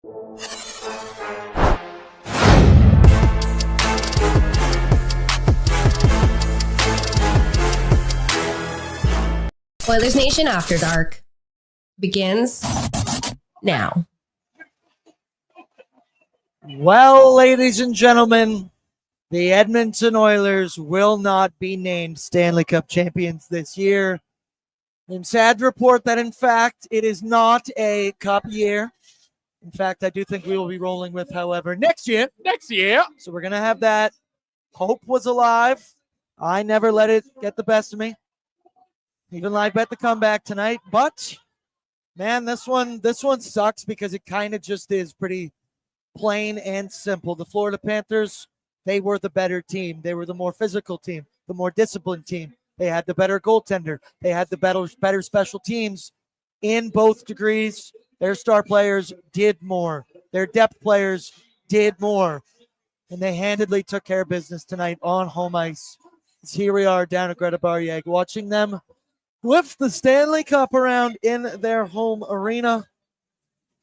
Oilersnation After Dark begins now. Well, ladies and gentlemen, the Edmonton Oilers will not be named Stanley Cup champions this year. I'm sad to report that, in fact, it is not a cup year. In fact, I do think we will be rolling with, however, next year. Next year. So we're going to have that. Hope was alive. I never let it get the best of me. Even live bet the comeback tonight. But, man, this one sucks because it kind of just is pretty plain and simple. The Florida Panthers, they were the better team. They were the more physical team, the more disciplined team. They had the better goaltender. They had the better special teams in both degrees. Their star players did more. Their depth players did more. And they handedly took care of business tonight on home ice. As here we are down at Greta Bar-Yag, watching them lift the Stanley Cup around in their home arena.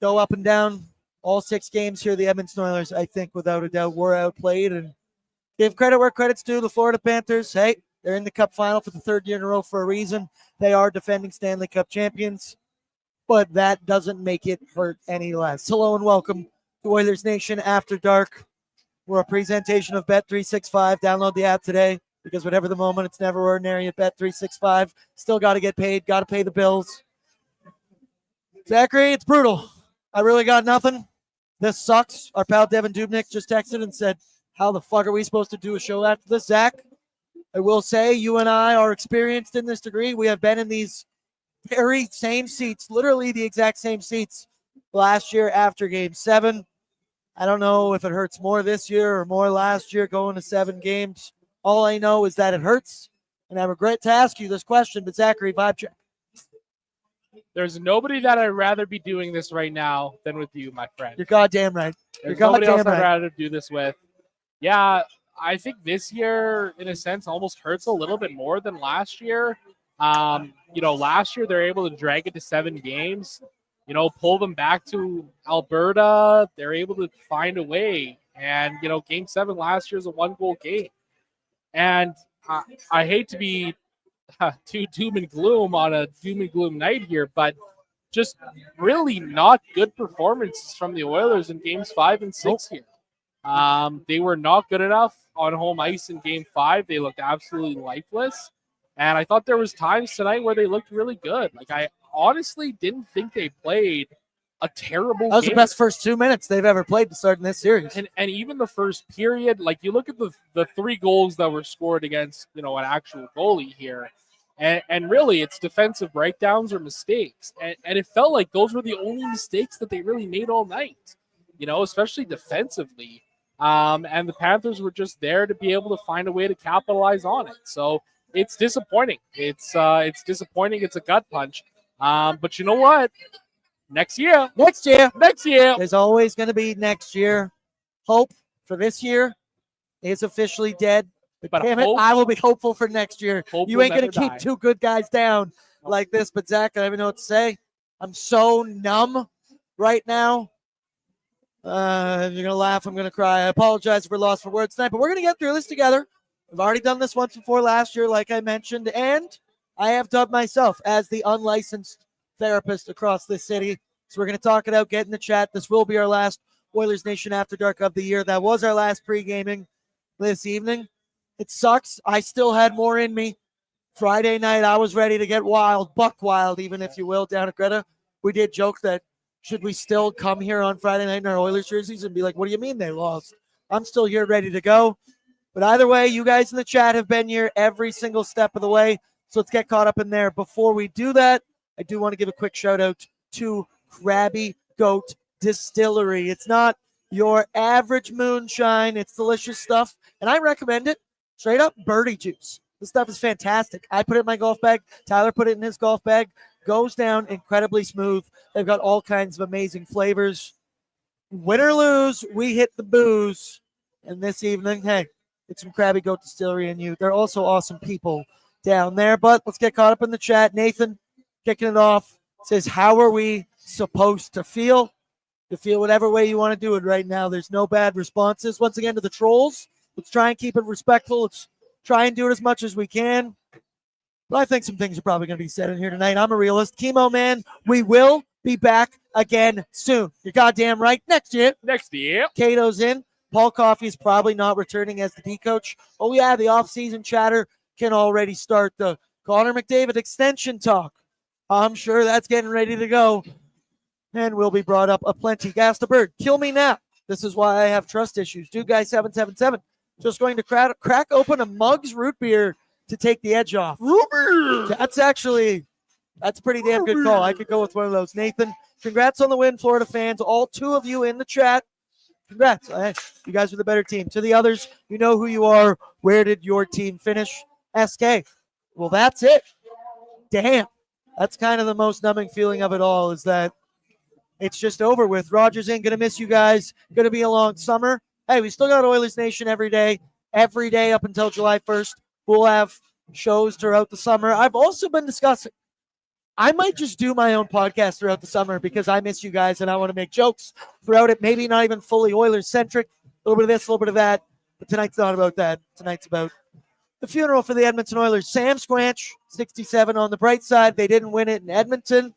Go up and down all 6 games here. The Edmonton Oilers, I think, without a doubt, were outplayed. And give credit where credit's due. The Florida Panthers, hey, they're in the Cup final for the 3rd year in a row for a reason. They are defending Stanley Cup champions. But that doesn't make it hurt any less. Hello and welcome to Oilers Nation After Dark. We're a presentation of Bet365. Download the app today because whatever the moment, it's never ordinary at Bet365. Still got to get paid, got to pay the bills. Zachary, it's brutal. I really got nothing. This sucks. Our pal Devan Dubnyk just texted and said, how the fuck are we supposed to do a show after this, Zach? I will say you and I are experienced in this degree. We have been in these very same seats, literally the exact same seats last year after Game 7. I don't know if it hurts more this year or more last year going to 7 games. All I know is that it hurts, and I regret to ask you this question, but Zachary, vibe check. There's nobody that I'd rather be doing this right now than with you, my friend. You're goddamn right. There's nobody else I'd rather do this with. Yeah, I think this year, in a sense, almost hurts a little bit more than last year. Last year they're able to drag it to 7 games, pull them back to Alberta. They're able to find a way. And, Game 7 last year is a 1-goal game. And I hate to be too doom and gloom on a doom and gloom night here, but just really not good performances from the Oilers in Games 5 and 6 here. They were not good enough on home ice in Game 5. They looked absolutely lifeless. And I thought there was times tonight where they looked really good. Like, I honestly didn't think they played a terrible game. That was the best first 2 minutes they've ever played to start in this series. And even the first period, like, you look at the 3 goals that were scored against, an actual goalie here. And really, it's defensive breakdowns or mistakes. And it felt like those were the only mistakes that they really made all night, especially defensively. And the Panthers were just there to be able to find a way to capitalize on it. So it's disappointing. It's disappointing. It's a gut punch. But you know what? Next year. There's always going to be next year. Hope for this year is officially dead. But damn it, I will be hopeful for next year. You ain't going to keep 2 good guys down like this. But Zach, I don't even know what to say. I'm so numb right now. You're going to laugh. I'm going to cry. I apologize for loss for words tonight, but we're going to get through this together. I've already done this once before last year, like I mentioned, and I have dubbed myself as the unlicensed therapist across this city. So we're going to talk it out, get in the chat. This will be our last Oilers Nation After Dark of the year. That was our last pre-gaming this evening. It sucks. I still had more in me. Friday night, I was ready to get wild, buck wild, even if you will, down at Greta. We did joke that should we still come here on Friday night in our Oilers jerseys and be like, what do you mean they lost? I'm still here ready to go. But either way, you guys in the chat have been here every single step of the way. So let's get caught up in there. Before we do that, I do want to give a quick shout out to Krabby Goat Distillery. It's not your average moonshine. It's delicious stuff. And I recommend it. Straight up birdie juice. This stuff is fantastic. I put it in my golf bag. Tyler put it in his golf bag. Goes down incredibly smooth. They've got all kinds of amazing flavors. Win or lose, we hit the booze. And this evening, hey, it's some Krabby Goat Distillery in you. They're also awesome people down there. But let's get caught up in the chat. Nathan, kicking it off, says, how are we supposed to feel? You feel whatever way you want to do it right now. There's no bad responses. Once again, to the trolls, let's try and keep it respectful. Let's try and do it as much as we can. But I think some things are probably going to be said in here tonight. I'm a realist. Chemo man, we will be back again soon. You're goddamn right. Next year. Cato's in. Paul Coffey is probably not returning as the D coach. Oh, yeah, the offseason chatter can already start. The Connor McDavid extension talk. I'm sure that's getting ready to go. And will be brought up aplenty. Gas the Bird, kill me now. This is why I have trust issues. Dude guy 777. Just going to crack open a Muggs root beer to take the edge off. That's a pretty damn good call. I could go with one of those. Nathan, congrats on the win, Florida fans. All 2 of you in the chat. Congrats. You guys are the better team. To the others, you know who you are. Where did your team finish? SK. Well, that's it. Damn. That's kind of the most numbing feeling of it all, is that it's just over with. Rogers in. Going to miss you guys. Going to be a long summer. Hey, we still got Oilers Nation every day up until July 1st. We'll have shows throughout the summer. I've also been discussing, I might just do my own podcast throughout the summer because I miss you guys and I want to make jokes throughout it. Maybe not even fully Oilers-centric. A little bit of this, a little bit of that. But tonight's not about that. Tonight's about the funeral for the Edmonton Oilers. Sam Squanch, 67 on the bright side. They didn't win it in Edmonton.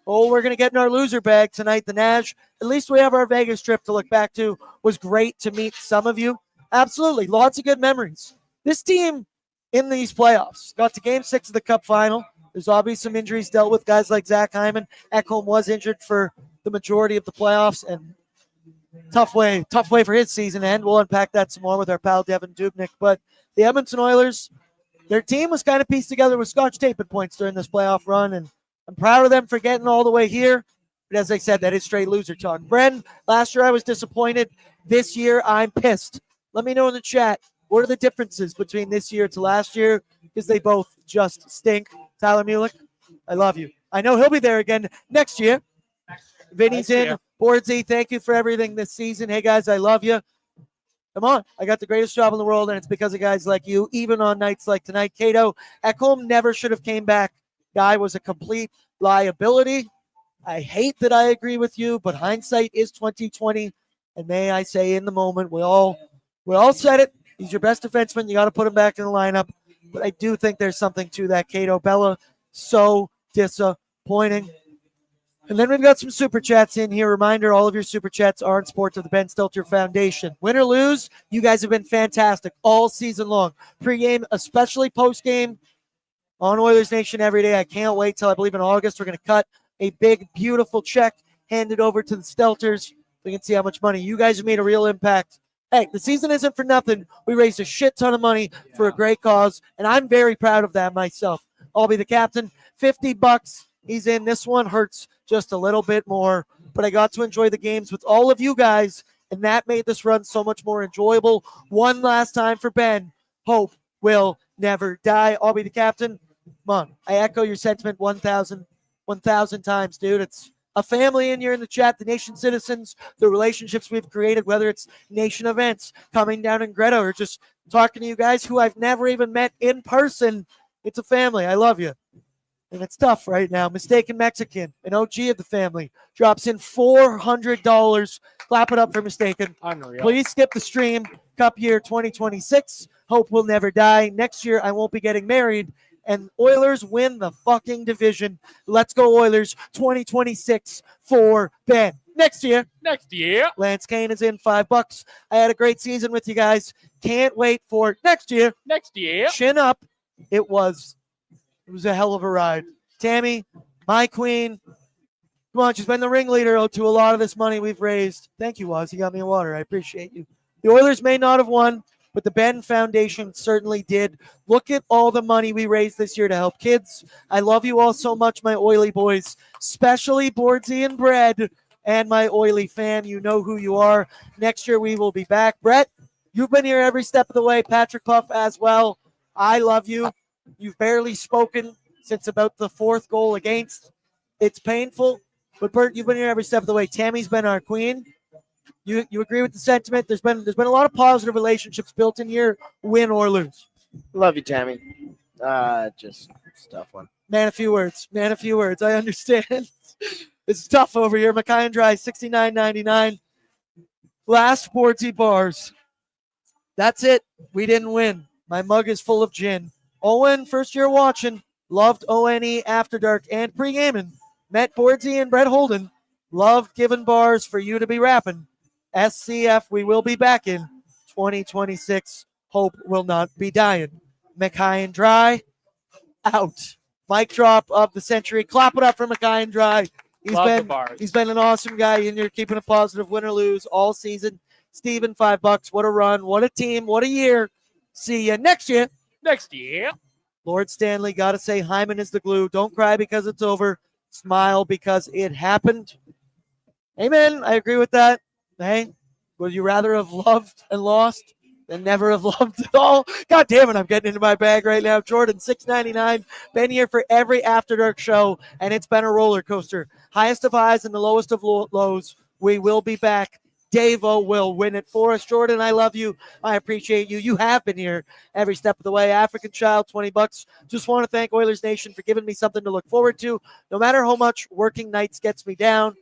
Oh, we're going to get in our loser bag tonight. The Nash, at least we have our Vegas trip to look back to. Was great to meet some of you. Absolutely. Lots of good memories. This team in these playoffs got to Game 6 of the Cup final. There's obviously some injuries dealt with. Guys like Zach Hyman. Ekholm was injured for the majority of the playoffs, and tough way for his season end. We'll unpack that some more with our pal Devan Dubnyk. But the Edmonton Oilers, their team was kind of pieced together with Scotch tape at points during this playoff run, and I'm proud of them for getting all the way here. But as I said, that is straight loser talk. Bren, last year I was disappointed. This year I'm pissed. Let me know in the chat, what are the differences between this year to last year? Because they both just stink. Tyler Mulick, I love you. I know he'll be there again next year. Vinny's in. Bordzy, thank you for everything this season. Hey, guys, I love you. Come on. I got the greatest job in the world, and it's because of guys like you, even on nights like tonight. Cato, Ekholm never should have came back. Guy was a complete liability. I hate that I agree with you, but hindsight is 20/20. And may I say, in the moment, we all said it. He's your best defenseman. You got to put him back in the lineup. But I do think there's something to that. Cato Bella, so disappointing. And then we've got some super chats in here. Reminder, all of your super chats are in support of the Ben Stelter Foundation. Win or lose, you guys have been fantastic all season long. Pre-game, especially post-game, on Oilers Nation every day. I can't wait till I believe in August we're going to cut a big, beautiful check, hand it over to the Stelters. We can see how much money you guys have made a real impact. Hey, the season isn't for nothing. We raised a shit ton of money for a great cause, and I'm very proud of that myself. I'll be the captain. $50. He's in. This one hurts just a little bit more, but I got to enjoy the games with all of you guys, and that made this run so much more enjoyable. One last time for Ben. Hope will never die. I'll be the captain. Come on. I echo your sentiment 1,000 times, dude. It's a family in here in the chat, the Nation citizens, the relationships we've created, whether it's Nation events, coming down in Greta, or just talking to you guys who I've never even met in person. It's a family. I love you. And it's tough right now. Mistaken Mexican, an OG of the family, drops in $400. Clap it up for Mistaken. Unreal. Please skip the stream. Cup year 2026. Hope will never die. Next year, I won't be getting married. And Oilers win the fucking division. Let's go Oilers 2026 for Ben. Next year. Lance Kane is in $5. I had a great season with you guys. Can't wait for next year. Chin up. It was a hell of a ride. Tammy, my queen. Come on, she's been the ringleader to a lot of this money we've raised. Thank you, Waz. You got me a water. I appreciate you. The Oilers may not have won, but the Ben Foundation certainly did. Look at all the money we raised this year to help kids. I love you all so much, my oily boys, especially Bordzy and Bread and my oily fam. You know who you are. Next year we will be back. Brett, you've been here every step of the way. Patrick Puff as well. I love you. You've barely spoken since about the fourth goal against. It's painful, but Bert, you've been here every step of the way. Tammy's been our queen. You agree with the sentiment? There's been a lot of positive relationships built in here, win or lose. Love you, Tammy. Just it's a tough one. Man, a few words. I understand. It's tough over here. Mackay and Dry, $69.99. Last Bordzy bars. That's it. We didn't win. My mug is full of gin. Owen, first year watching. Loved ONE After Dark and pre-gaming. Met Bordzy and Brett Holden. Loved giving bars for you to be rapping. SCF, we will be back in 2026. Hope will not be dying. Mackay and Dry, out. Mic drop of the century. Clap it up for Mackay and Dry. He's been an awesome guy in here, keeping a positive win or lose all season. Steven, $5. What a run. What a team. What a year. See you next year. Lord Stanley, got to say Hyman is the glue. Don't cry because it's over. Smile because it happened. Amen. I agree with that. Hey, would you rather have loved and lost than never have loved at all? God damn it, I'm getting into my bag right now. Jordan, $6.99. Been here for every After Dark show, and it's been a roller coaster. Highest of highs and the lowest of lows. We will be back. Dave-O will win it for us. Jordan, I love you. I appreciate you. You have been here every step of the way. African Child, $20. Just want to thank Oilers Nation for giving me something to look forward to. No matter how much working nights gets me down,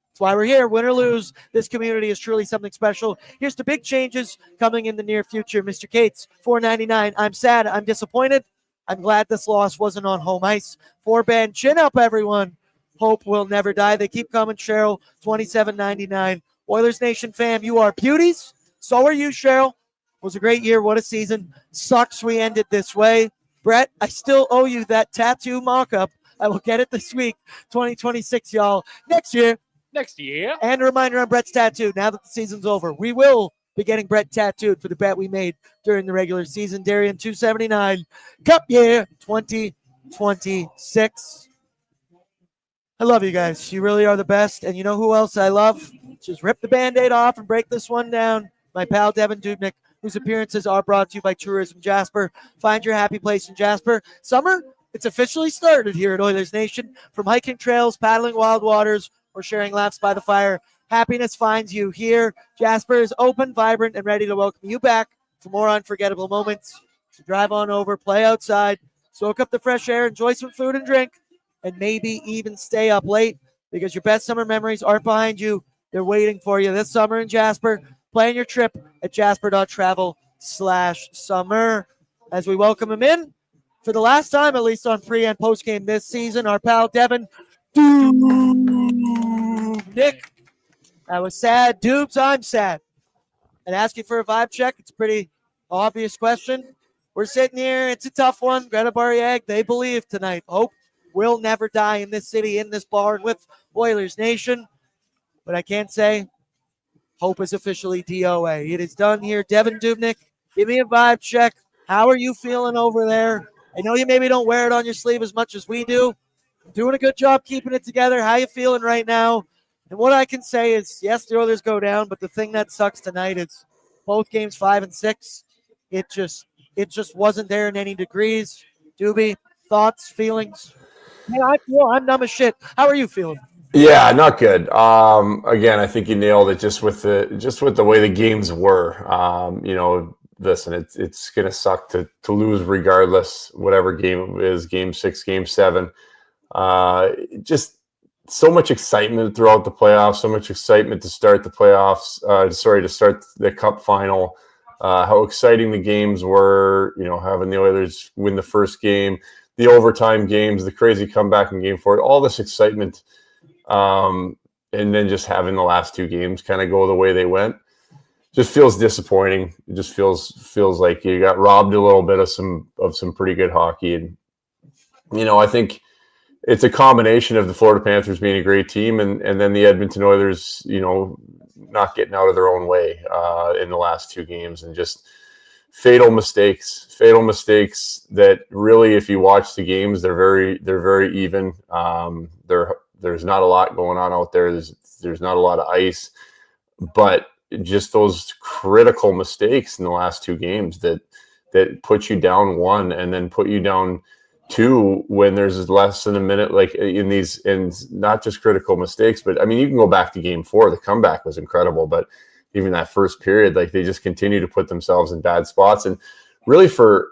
that's why we're here. Win or lose, this community is truly something special. Here's to big changes coming in the near future. Mr. Cates, $4.99. I'm sad. I'm disappointed. I'm glad this loss wasn't on home ice. For Ben, chin up, everyone. Hope will never die. They keep coming. Cheryl, $27.99. Oilers Nation fam, you are beauties. So are you, Cheryl. It was a great year. What a season. Sucks we ended this way. Brett, I still owe you that tattoo mock-up. I will get it this week. 2026, y'all. Next year. And a reminder on Brett's tattoo. Now that the season's over, we will be getting Brett tattooed for the bet we made during the regular season. Darian, $2.79. Cup year 2026. I love you guys. You really are the best. And you know who else I love? Just rip the Band-Aid off and break this one down. My pal Devan Dubnyk, whose appearances are brought to you by Tourism Jasper. Find your happy place in Jasper. Summer, it's officially started here at Oilers Nation. From hiking trails, paddling wild waters, or sharing laughs by the fire, happiness finds you here. Jasper is open, vibrant, and ready to welcome you back for more unforgettable moments. So drive on over, play outside, soak up the fresh air, enjoy some food and drink, and maybe even stay up late because your best summer memories aren't behind you. They're waiting for you this summer in Jasper. Plan your trip at jasper.travel/summer. As we welcome him in for the last time, at least on pre and post game this season, our pal Devan Dubnyk. I was sad. Dubes, I'm sad. And asking for a vibe check, it's a pretty obvious question. We're sitting here. It's a tough one. Greta Bariag, they believe tonight. Hope will never die in this city, in this barn with Oilers Nation. But I can't say hope is officially DOA. It is done here. Devan Dubnyk, give me a vibe check. How are you feeling over there? I know you maybe don't wear it on your sleeve as much as we do. Doing a good job keeping it together. How you feeling right now? And what I can say is, yes, the Oilers go down, but the thing that sucks tonight is both games 5 and 6. It just wasn't there in any degrees. Doobie, thoughts, feelings? Man, I'm numb as shit. How are you feeling? Yeah, not good. Again, I think you nailed it. Just with the way the games were. Listen, it's gonna suck to lose regardless. Whatever game it is, game 6, game 7. Just so much excitement throughout the playoffs. So much excitement to start the playoffs. To start the Cup final. How exciting the games were. Having the Oilers win the first game, the overtime games, the crazy comeback in Game 4. All this excitement. And then just having the last 2 games kind of go the way they went just feels disappointing. It just feels like you got robbed a little bit of some pretty good hockey. And, I think it's a combination of the Florida Panthers being a great team and then the Edmonton Oilers, not getting out of their own way, in the last 2 games and just fatal mistakes that really, if you watch the games, they're very even. There's not a lot going on out there. There's not a lot of ice, but just those critical mistakes in the last 2 games that put you down 1 and then put you down 2 when there's less than a minute, like in these, and not just critical mistakes, but I mean, you can go back to Game 4. The comeback was incredible, but even that first period, like they just continue to put themselves in bad spots. And really for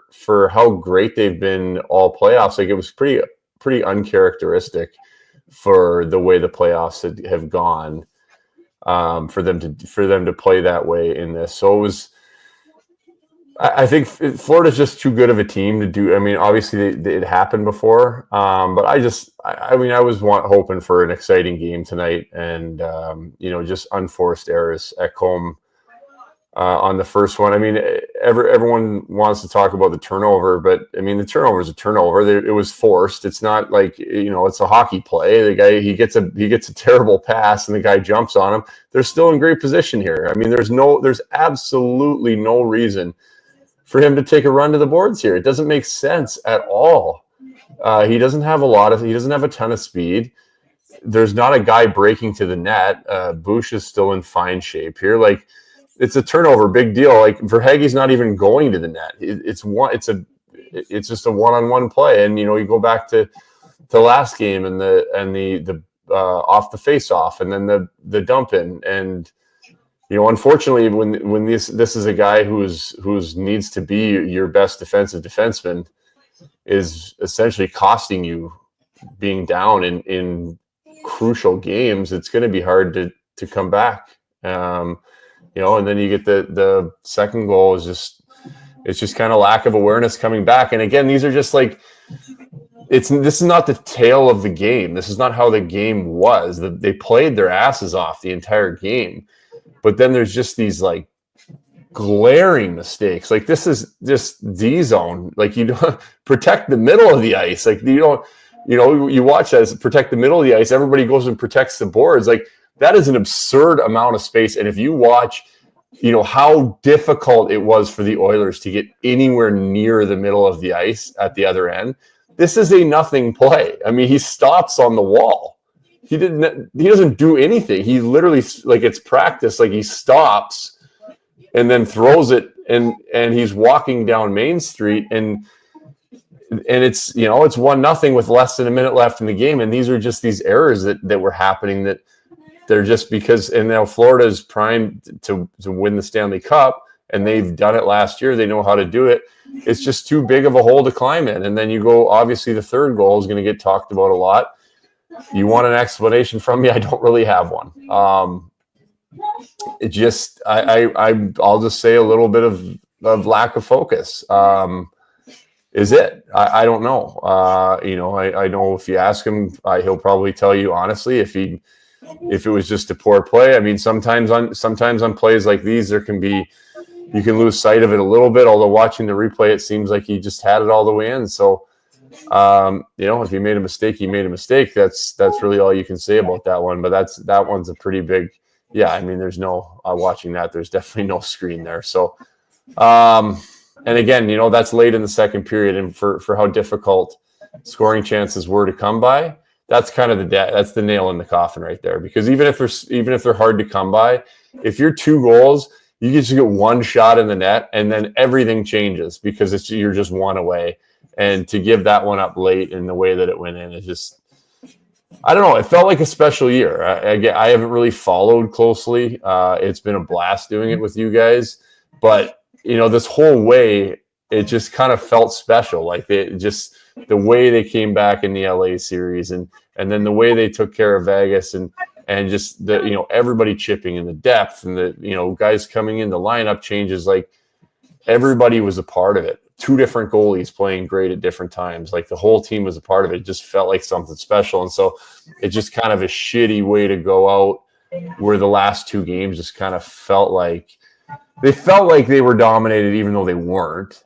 how great they've been all playoffs, like it was pretty pretty uncharacteristic for the way the playoffs have gone, for them to play that way in this. So it was, I think Florida's just too good of a team to do. I mean, obviously it happened before, but I was hoping for an exciting game tonight, and just unforced errors at home on the first one. I mean, everyone wants to talk about the turnover, but I mean, the turnover is a turnover. It was forced. It's not like it's a hockey play. The guy he gets a terrible pass, and the guy jumps on him. They're still in great position here. I mean, there's absolutely no reason for him to take a run to the boards here. It doesn't make sense at all. He doesn't have a ton of speed. There's not a guy breaking to the net. Bush is still in fine shape here. Like, it's a turnover, big deal. Like, Verhaeghe's not even going to the net. It's just a one-on-one play. And you go back to last game and the off the face-off, and then the dump in. And unfortunately, when this is a guy who's needs to be your best defensive defenseman, is essentially costing you being down in crucial games, it's going to be hard to come back. And then you get the second goal it's just kind of lack of awareness coming back. And again, these are just like, this is not the tale of the game. This is not how the game was. They played their asses off the entire game. But then there's just these like glaring mistakes. Like, this is just D zone. Like, you don't protect the middle of the ice. Like, you don't, you watch that as protect the middle of the ice. Everybody goes and protects the boards. Like, that is an absurd amount of space. And if you watch, how difficult it was for the Oilers to get anywhere near the middle of the ice at the other end, this is a nothing play. I mean, he stops on the wall. He doesn't do anything. He literally, like, it's practice. Like, he stops and then throws it, and he's walking down Main Street, and it's, it's 1-0 with less than a minute left in the game. And these are just these errors that were happening, that they're just because, and now Florida is primed to win the Stanley Cup, and they've done it last year. They know how to do it. It's just too big of a hole to climb in. And then you go, obviously the third goal is going to get talked about a lot. You want an explanation from me? I don't really have one. It just, I'll just say a little bit of lack of focus. Is it? I don't know. I know if you ask him, he'll probably tell you honestly if it was just a poor play. I mean, sometimes on plays like these, you can lose sight of it a little bit. Although watching the replay, it seems like he just had it all the way in. So, if he made a mistake, he made a mistake. That's really all you can say about that one. But that one's a pretty big. Yeah, I mean, there's no watching that. There's definitely no screen there. So, and again, that's late in the second period, and for how difficult scoring chances were to come by. That's kind of that's the nail in the coffin right there. Because even if they're hard to come by, if you're 2 goals, you just get one shot in the net, and then everything changes because you're just one away. And to give that one up late in the way that it went in is just, I don't know. It felt like a special year. I haven't really followed closely. It's been a blast doing it with you guys, but this whole way, it just kind of felt special. Like the way they came back in the LA series, and then the way they took care of Vegas, and just everybody chipping in the depth, and the guys coming in, the lineup changes, like everybody was a part of it. 2 different goalies playing great at different times. Like, the whole team was a part of it. It just felt like something special. And so it's just kind of a shitty way to go out, where the last 2 games just kind of felt like they were dominated, even though they weren't,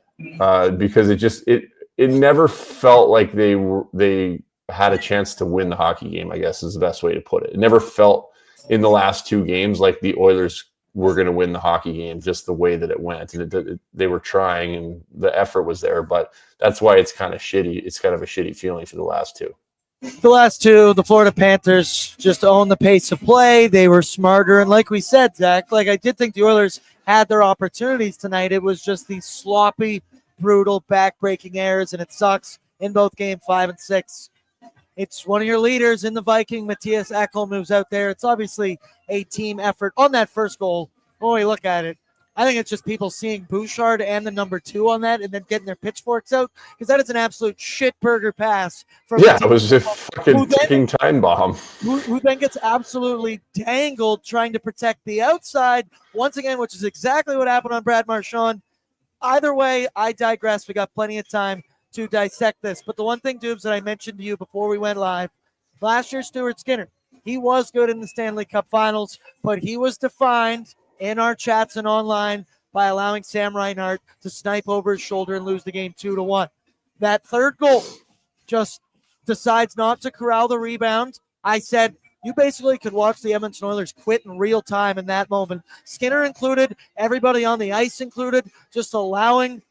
because it never felt like they had a chance to win the hockey game, I guess is the best way to put it. It never felt in the last 2 games like the Oilers were going to win the hockey game, just the way that it went. And they were trying, and the effort was there, but that's why it's kind of shitty. It's kind of a shitty feeling for the last 2. The last 2, the Florida Panthers just owned the pace of play. They were smarter. And like we said, Zach, I did think the Oilers had their opportunities tonight. It was just these sloppy, brutal, back-breaking errors, and it sucks in both game 5 and 6. It's one of your leaders in the Viking, Mattias Ekholm, who's out there. It's obviously a team effort on that first goal. Boy, look at it. I think it's just people seeing Bouchard and the number 2 on that and then getting their pitchforks out, because that is an absolute shit burger pass. It was a fucking ticking time bomb. Who then gets absolutely dangled trying to protect the outside once again, which is exactly what happened on Brad Marchand. Either way, I digress. We got plenty of time to dissect this. But the one thing, Dubes, that I mentioned to you before we went live, last year, Stuart Skinner, he was good in the Stanley Cup Finals, but he was defined in our chats and online by allowing Sam Reinhart to snipe over his shoulder and lose the game 2-1. That third goal just decides not to corral the rebound. I said, you basically could watch the Edmonton Oilers quit in real time in that moment. Skinner included, everybody on the ice included, just allowing,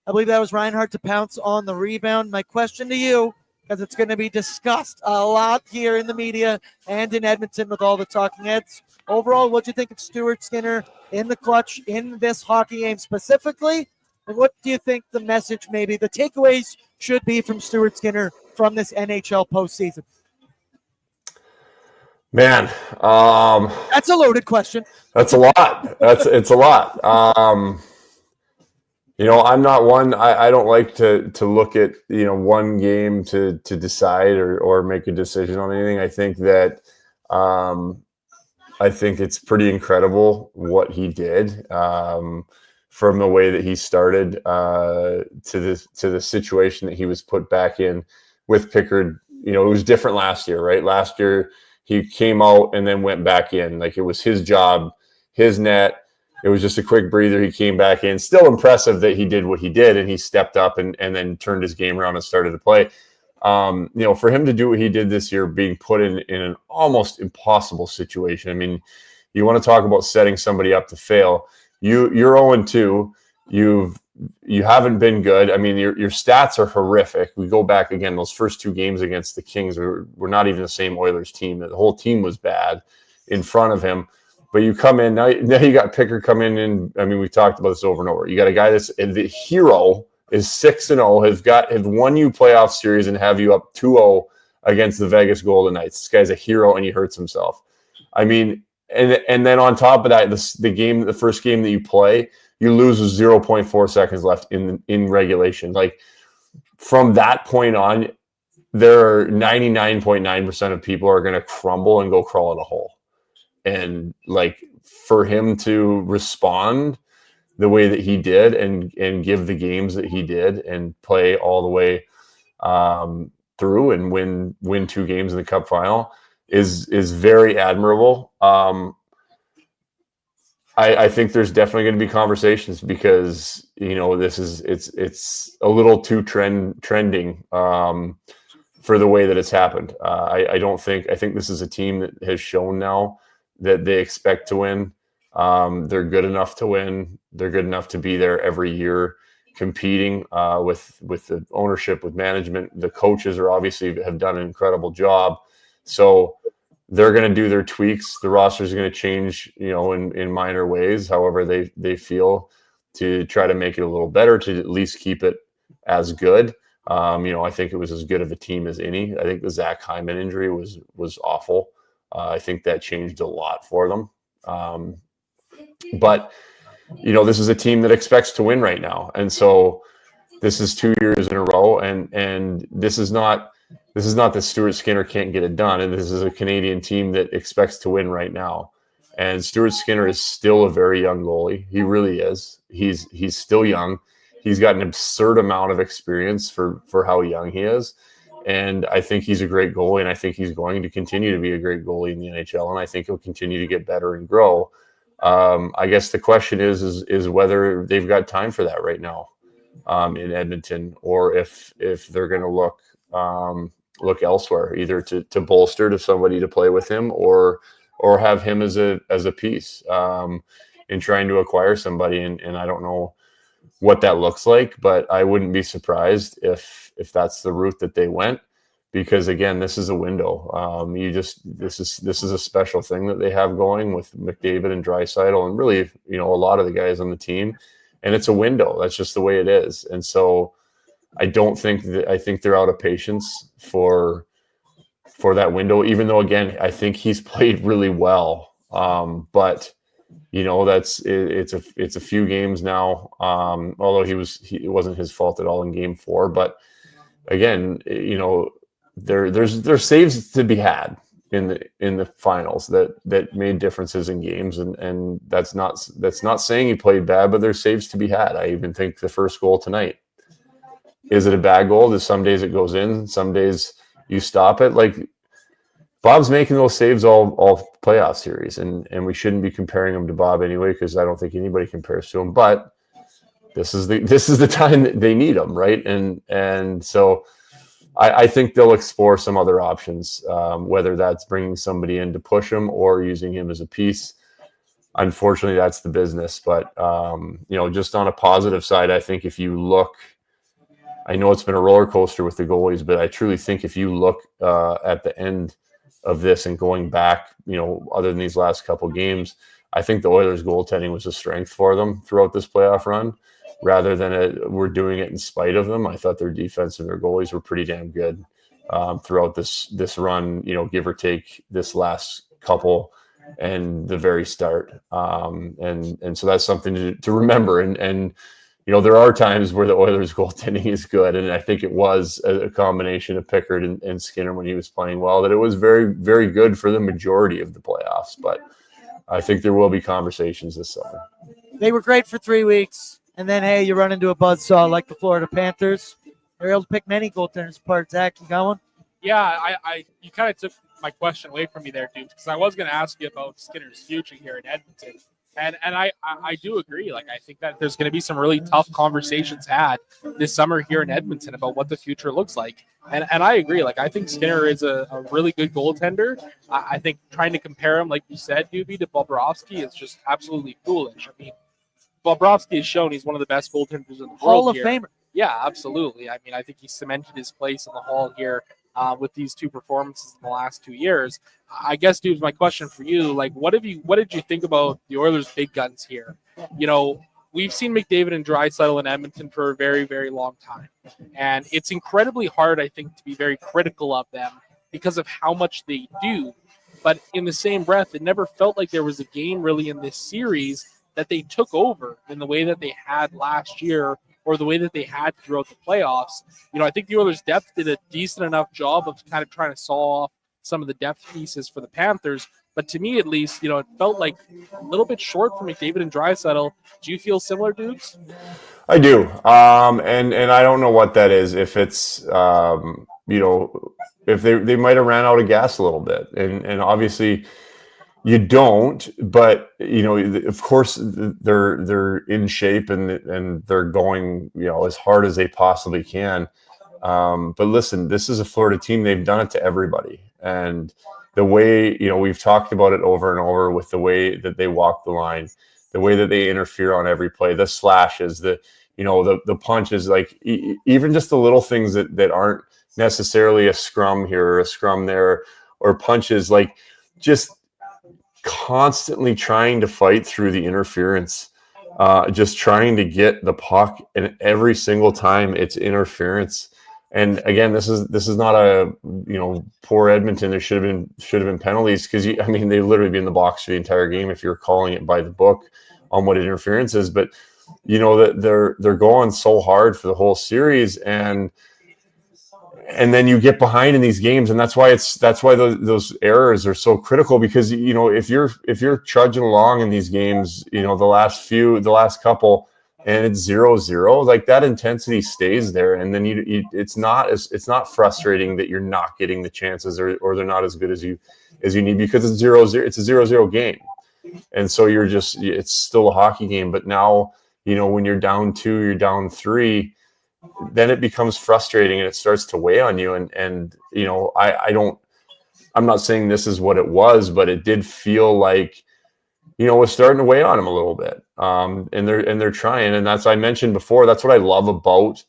I believe that was Reinhart, to pounce on the rebound. My question to you, because it's going to be discussed a lot here in the media and in Edmonton with all the talking heads. Overall, what do you think of Stuart Skinner in the clutch in this hockey game specifically? And what do you think the message, maybe the takeaways should be from Stuart Skinner from this NHL postseason? Man, that's a loaded question. That's a lot. It's a lot. I'm not one. I don't like to look at one game to decide or make a decision on anything. I think that it's pretty incredible what he did from the way that he started to the situation that he was put back in with Pickard. It was different last year, right? Last year he came out and then went back in. Like, it was his job, his net. It was just a quick breather. He came back in. Still impressive that he did what he did, and he stepped up and then turned his game around and started to play. For him to do what he did this year, being put in an almost impossible situation. I mean, you want to talk about setting somebody up to fail. You're 0-2. You haven't been good. I mean, your stats are horrific. We go back again, those first 2 games against the Kings were not even the same Oilers team. The whole team was bad in front of him. But you come in, now you got Pickard come in, and I mean, we talked about this over and over. You got a guy that's the hero, is 6-0, has won you playoff series and have you up 2-0 against the Vegas Golden Knights. This guy's a hero, and he hurts himself. I mean, and then on top of that, the first game that you play, you lose with 0.4 seconds left in regulation. Like, from that point on, there are 99.9% of people are going to crumble and go crawl in a hole. And like, for him to respond the way that he did and give the games that he did and play all the way through and win 2 games in the Cup final is very admirable. I think there's definitely going to be conversations because it's a little too trending for the way that it's happened. I think this is a team that has shown now that they expect to win. They're good enough to win. They're good enough to be there every year, competing with the ownership, with management. The coaches have done an incredible job. So they're going to do their tweaks. The roster is going to change, in minor ways, however they feel, to try to make it a little better, to at least keep it as good. I think it was as good of a team as any. I think the Zach Hyman injury was awful. I think that changed a lot for them. But this is a team that expects to win right now. And so this is 2 years in a row. And this is not that Stuart Skinner can't get it done. And this is a Canadian team that expects to win right now. And Stuart Skinner is still a very young goalie. He really is. He's still young. He's got an absurd amount of experience for how young he is. And I think he's a great goalie, and I think he's going to continue to be a great goalie in the NHL, and I think he'll continue to get better and grow. I guess the question is whether they've got time for that right now in Edmonton, or if they're going to look elsewhere, either to bolster to somebody to play with him, or have him as a piece in trying to acquire somebody. And I don't know what that looks like, but I wouldn't be surprised if that's the route that they went, because again, this is a window. This is a special thing that they have going with McDavid and Draisaitl, and really, a lot of the guys on the team, and it's a window. That's just the way it is. And so I think they're out of patience for that window, even though, again, I think he's played really well. But it's a few games now. Although it wasn't his fault at all in game 4, but again, there's saves to be had in the finals that made differences in games, and that's not saying he played bad, but there's saves to be had. I even think the first goal tonight, is it a bad goal? There's some days it goes in, some days you stop it. Like, Bob's making those saves all playoff series, and we shouldn't be comparing him to Bob anyway, because I don't think anybody compares to him. But this is the time that they need him, right? And so I think they'll explore some other options, whether that's bringing somebody in to push him or using him as a piece. Unfortunately, that's the business. But just on a positive side, I think if you look, I know it's been a roller coaster with the goalies, but I truly think if you look at the end of this and going back, other than these last couple games, I think the Oilers' goaltending was a strength for them throughout this playoff run, rather than we're doing it in spite of them. I thought their defense and their goalies were pretty damn good throughout this run, give or take this last couple and the very start. And so that's something to remember. And there are times where the Oilers' goaltending is good, and I think it was a combination of Pickard and Skinner when he was playing well, that it was very, very good for the majority of the playoffs. But I think there will be conversations this summer. They were great for 3 weeks, and then, hey, you run into a buzzsaw like the Florida Panthers. They're able to pick many goaltenders apart. Zach, you got one? Yeah, you kind of took my question away from me there, dude, because I was going to ask you about Skinner's future here in Edmonton. And I do agree. Like, I think that there's going to be some really tough conversations had this summer here in Edmonton about what the future looks like. And I agree. Like, I think Skinner is a really good goaltender. I think trying to compare him, like you said, Doobie, to Bobrovsky is just absolutely foolish. I mean, Bobrovsky has shown he's one of the best goaltenders in the world. Hall of Famer. Yeah, absolutely. I mean, I think he cemented his place in the Hall here with these 2 performances in the last 2 years. I guess, dude, my question for you, like, what did you think about the Oilers' big guns here? We've seen McDavid and Draisaitl in Edmonton for a very, very long time. And it's incredibly hard, I think, to be very critical of them because of how much they do. But in the same breath, it never felt like there was a game really in this series that they took over in the way that they had last year or the way that they had throughout the playoffs. I think the Oilers' depth did a decent enough job of kind of trying to saw off some of the depth pieces for the Panthers. But to me, at least, it felt like a little bit short for McDavid and Draisaitl. Do you feel similar, dudes? I do. And I don't know what that is. If it's, if they might have ran out of gas a little bit. And obviously you don't, but of course they're in shape and they're going, as hard as they possibly can. But listen, this is a Florida team. They've done it to everybody. And the way, we've talked about it over and over with the way that they walk the line, the way that they interfere on every play, the slashes, the punches, like even just the little things that aren't necessarily a scrum here or a scrum there, or punches, like just constantly trying to fight through the interference, just trying to get the puck, and every single time it's interference. And again, this is not a poor Edmonton. There should have been penalties, because they literally be in the box for the entire game if you're calling it by the book on what interference is. But that they're going so hard for the whole series, and then you get behind in these games, and that's why those errors are so critical, because if you're trudging along in these games, the last couple, and it's 0-0, like that intensity stays there, and then it's not frustrating that you're not getting the chances or they're not as good as you need, because it's 0-0. It's a 0-0 game, and so it's still a hockey game. But now when you're down 2, you're down 3. Then it becomes frustrating and it starts to weigh on you. And I'm not saying this is what it was, but it did feel like, it was starting to weigh on them a little bit. And they're trying. And that's, I mentioned before, that's what I love about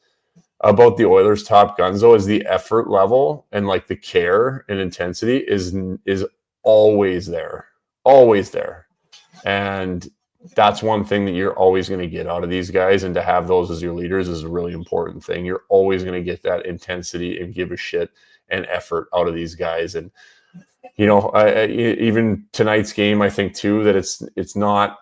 the Oilers' top guns, though, is the effort level and like the care and intensity is always there. Always there. And that's one thing that you're always going to get out of these guys, and to have those as your leaders is a really important thing. You're always going to get that intensity and give a shit and effort out of these guys. And even tonight's game, I think too that it's not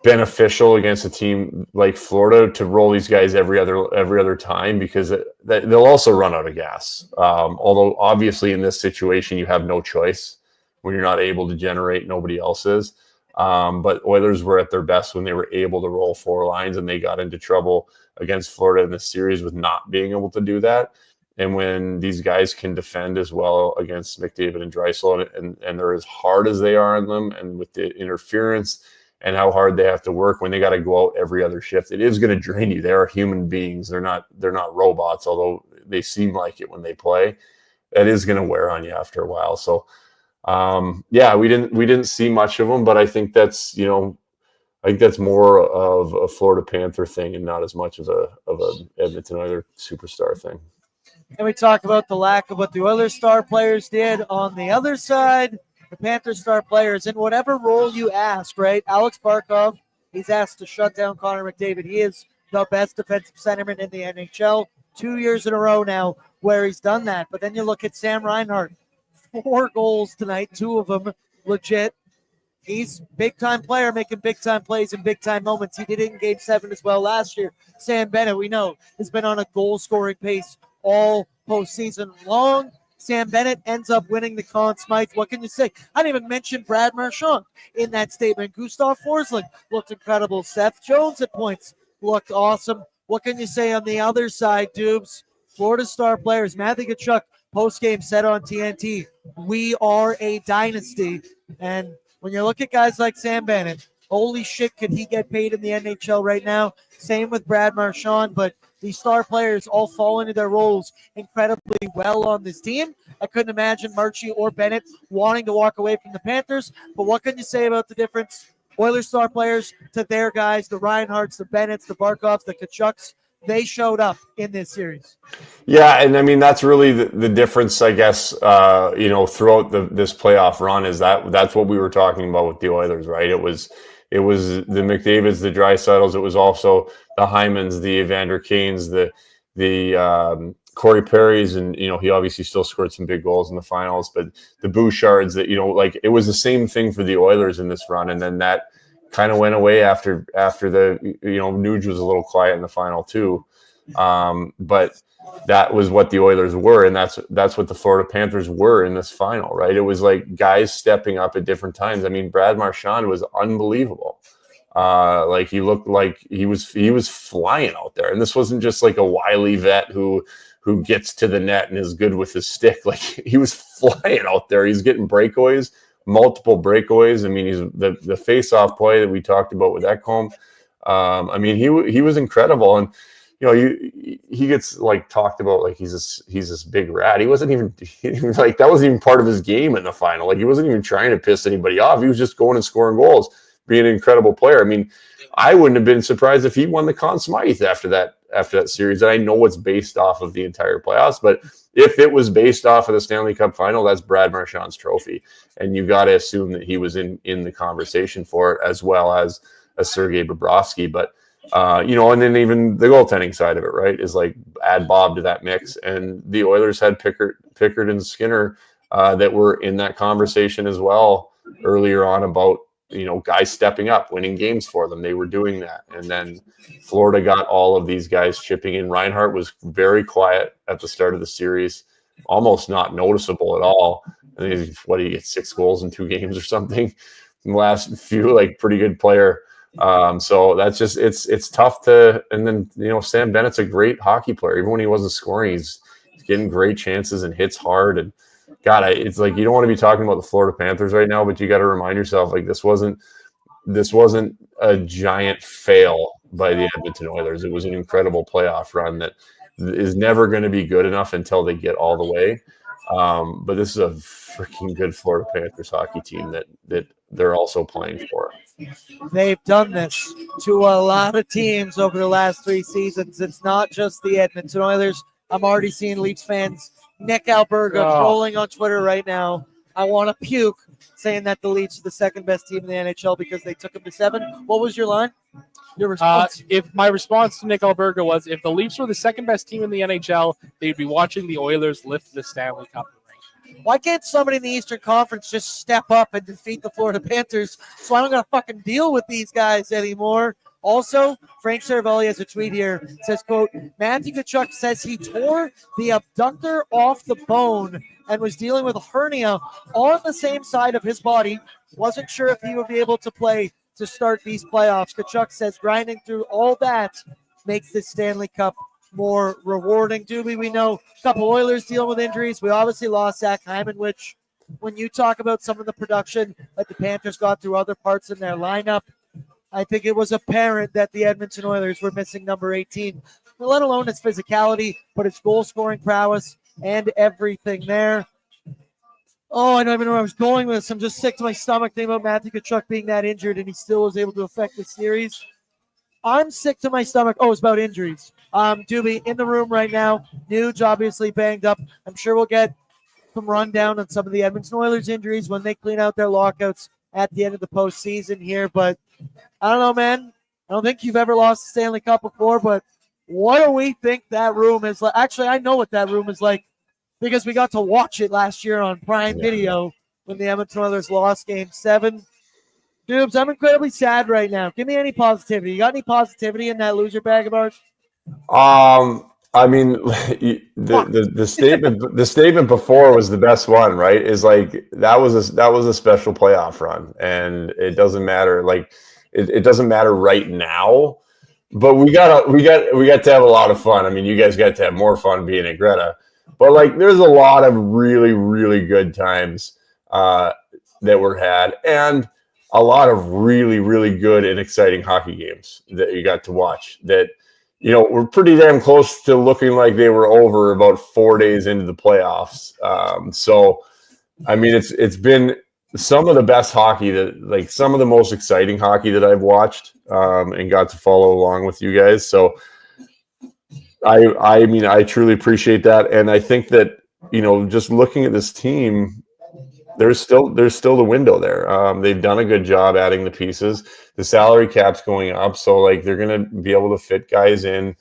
beneficial against a team like Florida to roll these guys every other time, because they'll also run out of gas. Although obviously in this situation you have no choice when you're not able to generate, nobody else is. But Oilers were at their best when they were able to roll 4 lines, and they got into trouble against Florida in this series with not being able to do that. And when these guys can defend as well against McDavid and Draisaitl, and they're as hard as they are on them, and with the interference and how hard they have to work when they got to go out every other shift, it is going to drain you. They are human beings. They're not robots, although they seem like it when they play. That is going to wear on you after a while. So, we didn't see much of them, but I think that's more of a Florida Panther thing and not as much of a Edmonton Oilers superstar thing. And we talk about the lack of what the Oilers star players did on the other side. The Panthers star players, in whatever role you ask, right? Alex Barkov, he's asked to shut down Connor McDavid. He is the best defensive centerman in the NHL 2 years in a row now where he's done that. But then you look at Sam Reinhart, 4 goals tonight, 2 of them legit. He's big-time player making big-time plays in big-time moments. He did it in Game 7 as well last year. Sam Bennett, we know, has been on a goal-scoring pace all postseason long. Sam Bennett ends up winning the Conn Smythe. What can you say? I didn't even mention Brad Marchand in that statement. Gustav Forsling looked incredible. Seth Jones at points looked awesome. What can you say on the other side, Dubes? Florida star players, Matthew Tkachuk, post-game said on TNT, we are a dynasty. And when you look at guys like Sam Bennett, holy shit, could he get paid in the NHL right now? Same with Brad Marchand, but these star players all fall into their roles incredibly well on this team. I couldn't imagine Marchie or Bennett wanting to walk away from the Panthers, but what can you say about the difference? Oilers star players to their guys, the Reinhardts, the Bennetts, the Barkovs, the Tkachuks, they showed up in this series. Yeah, and I mean that's really the difference, I guess. Throughout this playoff run is that's what we were talking about with the Oilers, right? It was the McDavids, the Draisaitl's. It was also the Hymans, the Evander Kanes, the Corey Perry's, and he obviously still scored some big goals in the finals. But the Bouchards, that it was the same thing for the Oilers in this run, and then that kind of went away after the Nuge was a little quiet in the final too. But that was what the Oilers were, and that's what the Florida Panthers were in this final, right? It was like guys stepping up at different times. I mean, Brad Marchand was unbelievable. He looked like he was flying out there, and this wasn't just like a wily vet who gets to the net and is good with his stick. Like, he was flying out there. He's getting breakaways, multiple breakaways. I mean, he's the face-off play that we talked about with Ekholm. I mean, he was incredible, and he gets talked about like he's this big rat. He wasn't even that wasn't even part of his game in the final. Like, he wasn't even trying to piss anybody off. He was just going and scoring goals, being an incredible player. I mean, I wouldn't have been surprised if he won the Conn Smythe after that series. And I know it's based off of the entire playoffs, but if it was based off of the Stanley Cup final, that's Brad Marchand's trophy, and you got to assume that he was in the conversation for it, as well as Sergei Bobrovsky. But and then even the goaltending side of it, right, is like add Bob to that mix. And the Oilers had Pickard and Skinner that were in that conversation as well earlier on about, guys stepping up, winning games for them. They were doing that. And then Florida got all of these guys chipping in. Reinhart was very quiet at the start of the series, almost not noticeable at all. I think, what do you get, 6 goals in 2 games or something in the last few, pretty good player. So that's just, it's tough to, and then, Sam Bennett's a great hockey player. Even when he wasn't scoring, he's getting great chances and hits hard. And God, it's like, you don't want to be talking about the Florida Panthers right now, but you got to remind yourself, this wasn't a giant fail by the Edmonton Oilers. It was an incredible playoff run that is never going to be good enough until they get all the way. But this is a freaking good Florida Panthers hockey team that they're also playing for. They've done this to a lot of teams over the last 3 seasons. It's not just the Edmonton Oilers. I'm already seeing Leafs fans, Nick Alberga, trolling on Twitter right now. I want to puke, saying that the Leafs are the second best team in the NHL because they took them to 7. What was your line? Your response? If my response to Nick Alberga was, if the Leafs were the second best team in the NHL, they'd be watching the Oilers lift the Stanley Cup ring. Why can't somebody in the Eastern Conference just step up and defeat the Florida Panthers so I don't got to fucking deal with these guys anymore? Also, Frank Cervelli has a tweet here. It says, quote, Matthew Tkachuk says he tore the abductor off the bone and was dealing with a hernia on the same side of his body. Wasn't sure if he would be able to play to start these playoffs. Tkachuk says grinding through all that makes this Stanley Cup more rewarding. Doobie, we know a couple Oilers dealing with injuries. We obviously lost Zach Hyman, which when you talk about some of the production that the Panthers got through other parts in their lineup, I think it was apparent that the Edmonton Oilers were missing number 18, let alone its physicality, but its goal-scoring prowess and everything there. Oh, I don't even know where I was going with this. I'm just sick to my stomach thinking about Matthew Tkachuk being that injured, and he still was able to affect the series. I'm sick to my stomach. Oh, it's about injuries. Doobie in the room right now. Nuge obviously banged up. I'm sure we'll get some rundown on some of the Edmonton Oilers injuries when they clean out their lockouts at the end of the postseason here, but I don't know, man. I don't think you've ever lost the Stanley Cup before, but what do we think that room is like? Actually, I know what that room is like because we got to watch it last year on Prime Video when the Edmonton Oilers lost Game 7. Dubs, I'm incredibly sad right now. Give me any positivity. You got any positivity in that loser bag of ours? I mean, the statement before was the best one, right? Is like that was a special playoff run, and it doesn't matter. Like it doesn't matter right now, but we got to have a lot of fun. I mean, you guys got to have more fun being at Greta, but like there's a lot of really, really good times that were had, and a lot of really, really good and exciting hockey games that you got to watch that. You know, we're pretty damn close to looking like they were over about 4 days into the playoffs. So, I mean, it's been some of the best hockey like some of the most exciting hockey that I've watched and got to follow along with you guys. So, I mean, I truly appreciate that, and I think that just looking at this team. There's still the window there. They've done a good job adding the pieces. The salary cap's going up, so like they're going to be able to fit guys in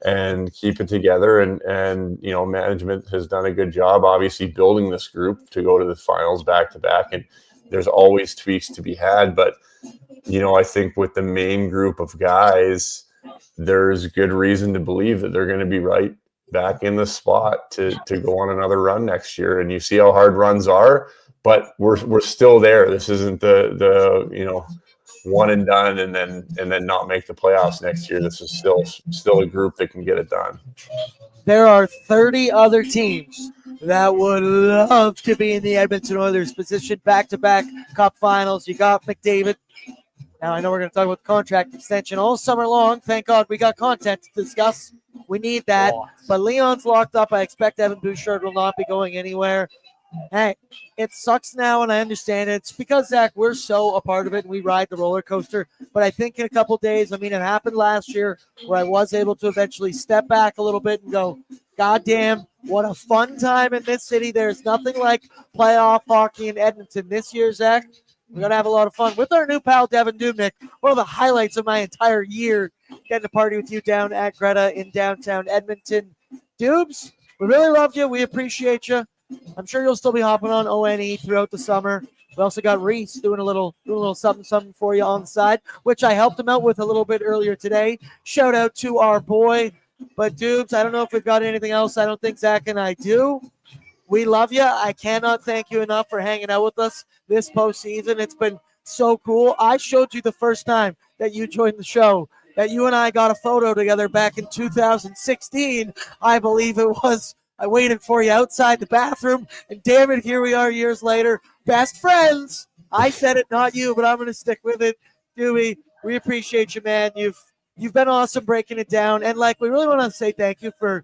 and keep it together. And management has done a good job, obviously, building this group to go to the finals back to back. And there's always tweaks to be had, but I think with the main group of guys, there's good reason to believe that they're going to be right back in the spot to go on another run next year. And you see how hard runs are. But we're still there. This isn't the one and done and then not make the playoffs next year. This is still a group that can get it done. There are 30 other teams that would love to be in the Edmonton Oilers position back-to-back Cup Finals. You got McDavid. Now I know we're going to talk about the contract extension all summer long. Thank God we got content to discuss. We need that. But Leon's locked up. I expect Evan Bouchard will not be going anywhere. Hey, it sucks now, and I understand it. It's because, Zach, we're so a part of it, and we ride the roller coaster. But I think in a couple days, it happened last year where I was able to eventually step back a little bit and go, God damn, what a fun time in this city. There's nothing like playoff hockey in Edmonton this year, Zach. We're going to have a lot of fun with our new pal, Devan Dubnyk. One of the highlights of my entire year, getting to party with you down at Greta in downtown Edmonton. Dubes, we really loved you. We appreciate you. I'm sure you'll still be hopping on ONE throughout the summer. We also got Reese doing a little something for you on the side, which I helped him out with a little bit earlier today. Shout out to our boy. But, Dubes, I don't know if we've got anything else. I don't think Zach and I do. We love you. I cannot thank you enough for hanging out with us this postseason. It's been so cool. I showed you the first time that you joined the show that you and I got a photo together back in 2016, I believe it was. I waited for you outside the bathroom, and damn it, here we are years later. Best friends. I said it, not you, but I'm going to stick with it. Dewey, we appreciate you, man. You've been awesome breaking it down. And, we really want to say thank you for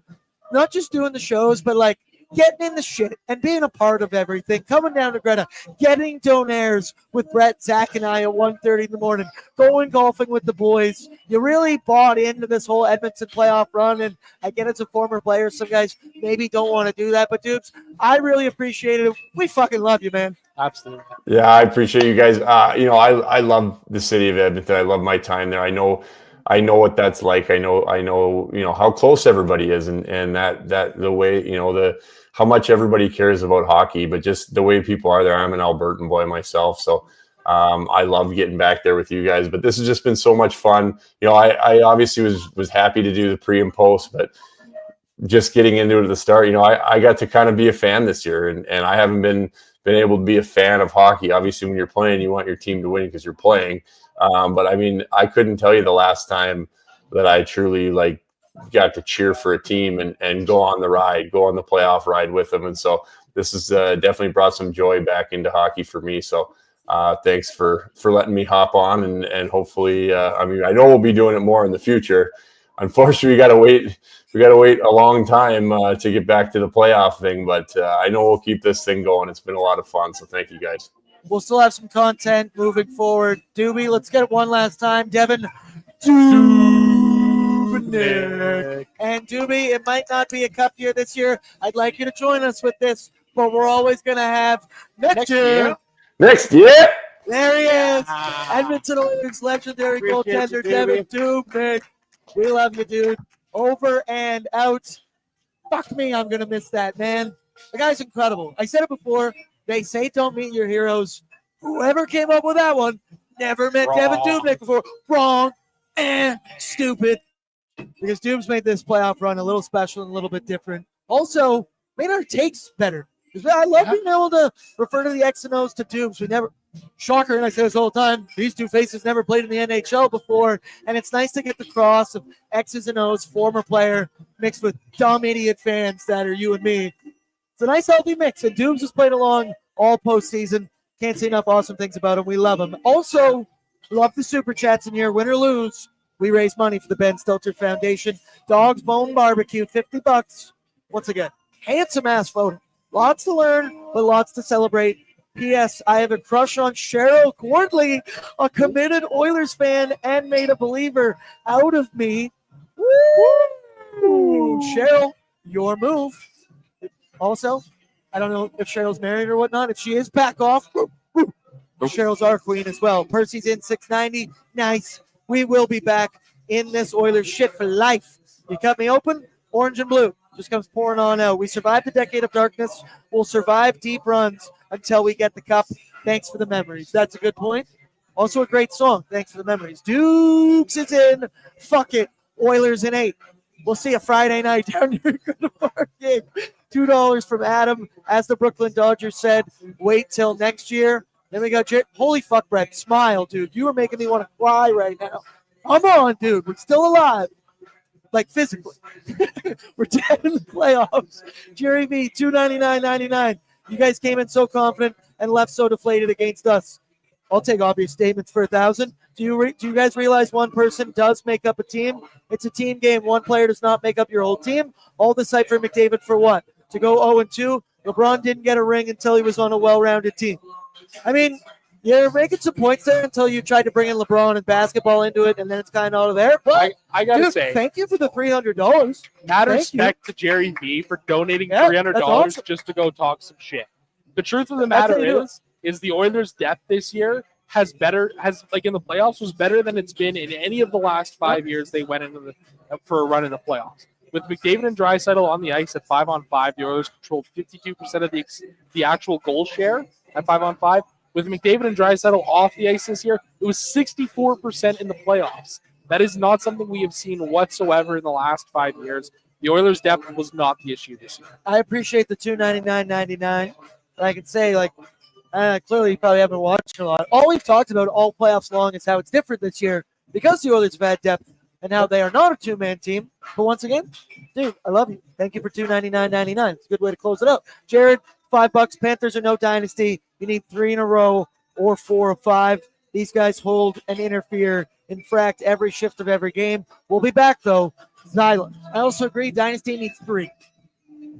not just doing the shows, but, getting in the shit and being a part of everything, coming down to Greta, getting donaires with Brett, Zach, and I at 1:30 in the morning, going golfing with the boys. You really bought into this whole Edmonton playoff run, and I get it's a former player. Some guys maybe don't want to do that, but, dudes, I really appreciate it. We fucking love you, man. Absolutely. Yeah, I appreciate you guys. I love the city of Edmonton. I love my time there. I know I know what that's like. I know, how close everybody is, and that the way, how much everybody cares about hockey, but just the way people are there. I'm an Albertan boy myself, so I love getting back there with you guys. But this has just been so much fun. I obviously was happy to do the pre and post, but just getting into it at the start, I got to kind of be a fan this year, and I haven't been able to be a fan of hockey. Obviously, when you're playing, you want your team to win because you're playing. But I mean, I couldn't tell you the last time that I truly got to cheer for a team and go on the playoff ride with them. And so this has definitely brought some joy back into hockey for me. So thanks for letting me hop on, and hopefully, I know we'll be doing it more in the future. Unfortunately, we got to wait a long time to get back to the playoff thing, but I know we'll keep this thing going. It's been a lot of fun, so thank you guys. We'll still have some content moving forward. Doobie, let's get it one last time. Devan, Dubnyk. And Doobie, it might not be a cup year this year. I'd like you to join us with this, but we're always going to have next year. Next year. There he is. Edmonton Oilers legendary goaltender Devan Dubnyk. We love you, dude. Over and out. Fuck me, I'm going to miss that, man. The guy's incredible. I said it before. They say don't meet your heroes. Whoever came up with that one never met Devan Dubnyk before. Wrong. Stupid. Because Doob's made this playoff run a little special and a little bit different. Also, made our takes better. I love being able to refer to the X and O's to Doobs. We never, shocker, and I say this all the time, these two faces never played in the NHL before, and it's nice to get the cross of X's and O's, former player, mixed with dumb idiot fans that are you and me. It's a nice, healthy mix, and Doobs has played along all postseason. Can't say enough awesome things about him. We love him. Also, love the super chats in here. Win or lose, we raise money for the Ben Stelter Foundation. Dog's Bone Barbecue, $50. Once again, handsome-ass photo. Lots to learn, but lots to celebrate. P.S. I have a crush on Cheryl Quartley, a committed Oilers fan and made a believer out of me. Woo! Cheryl, your move. Also, I don't know if Cheryl's married or whatnot. If she is, back off. Cheryl's our queen as well. Percy's in 690. Nice. We will be back in this Oilers shit for life. You cut me open, orange and blue. Just comes pouring on out. We survived the decade of darkness. We'll survive deep runs until we get the cup. Thanks for the memories. That's a good point. Also a great song. Thanks for the memories. Dukes is in. Fuck it. Oilers in 8. We'll see you Friday night down here at the park game. $2 from Adam. As the Brooklyn Dodgers said, wait till next year. Then we got holy fuck, Brett. Smile, dude. You are making me want to cry right now. Come on, dude. We're still alive. Like physically. We're dead in the playoffs. Jerry V, $299.99. You guys came in so confident and left so deflated against us. I'll take obvious statements for 1,000. Do you guys realize one person does make up a team? It's a team game. One player does not make up your whole team. All this hype for McDavid for what? To go 0-2? LeBron didn't get a ring until he was on a well-rounded team. I mean, you're making some points there until you tried to bring in LeBron and basketball into it, and then it's kind of out of there. But I got to say, thank you for the $300. Mad respect to Jerry V for donating $300 awesome. Just to go talk some shit. The truth of the matter is the Oilers' depth this year has in the playoffs was better than it's been in any of the last 5 years they went into for a run in the playoffs. With McDavid and Draisaitl on the ice at 5-on-5, the Oilers controlled 52% of the actual goal share at 5-on-5. With McDavid and Draisaitl off the ice this year, it was 64% in the playoffs. That is not something we have seen whatsoever in the last 5 years. The Oilers' depth was not the issue this year. I appreciate the $299.99. I can say, clearly you probably haven't watched a lot. All we've talked about all playoffs long is how it's different this year because the Oilers have had depth and how they are not a two-man team. But once again, dude, I love you. Thank you for $299.99. It's a good way to close it out. Jared, $5. Panthers are no dynasty. You need 3 in a row or 4 or 5. These guys hold and interfere, infract every shift of every game. We'll be back, though. Xylan. I also agree dynasty needs 3.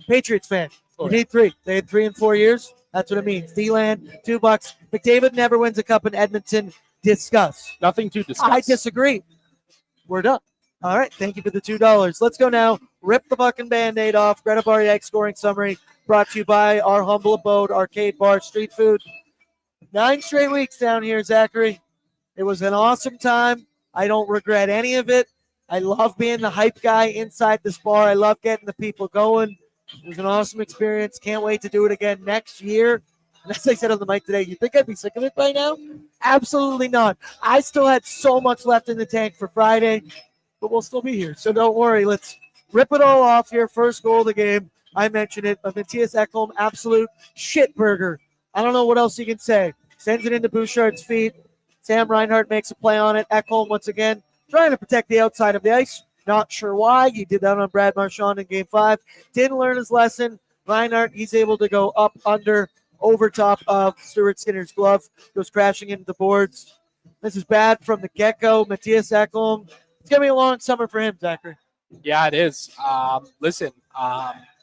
Patriots fan, you need 3. They had 3 in 4 years. That's what it means. D-Land, $2. McDavid never wins a cup in Edmonton. Discuss. Nothing to discuss. I disagree. We're done. All right. Thank you for the $2. Let's go now. Rip the fucking Band-Aid off. Greta Bariak scoring summary brought to you by our humble abode, Arcade Bar, Street Food. 9 straight weeks down here, Zachary. It was an awesome time. I don't regret any of it. I love being the hype guy inside this bar. I love getting the people going. It was an awesome experience. Can't wait to do it again next year. And as I said on the mic today, you think I'd be sick of it by now? Absolutely not. I still had so much left in the tank for Friday, but we'll still be here. So don't worry. Let's rip it all off here. First goal of the game. I mentioned it. Matthias Ekholm, absolute shit burger. I don't know what else you can say. Sends it into Bouchard's feet. Sam Reinhart makes a play on it. Ekholm, once again, trying to protect the outside of the ice. Not sure why. He did that on Brad Marchand in Game 5. Didn't learn his lesson. Reinhart, he's able to go up, under, over top of Stuart Skinner's glove. Goes crashing into the boards. This is bad from the get-go. Matthias Ekholm. It's going to be a long summer for him, Zachary. Yeah, it is. Listen,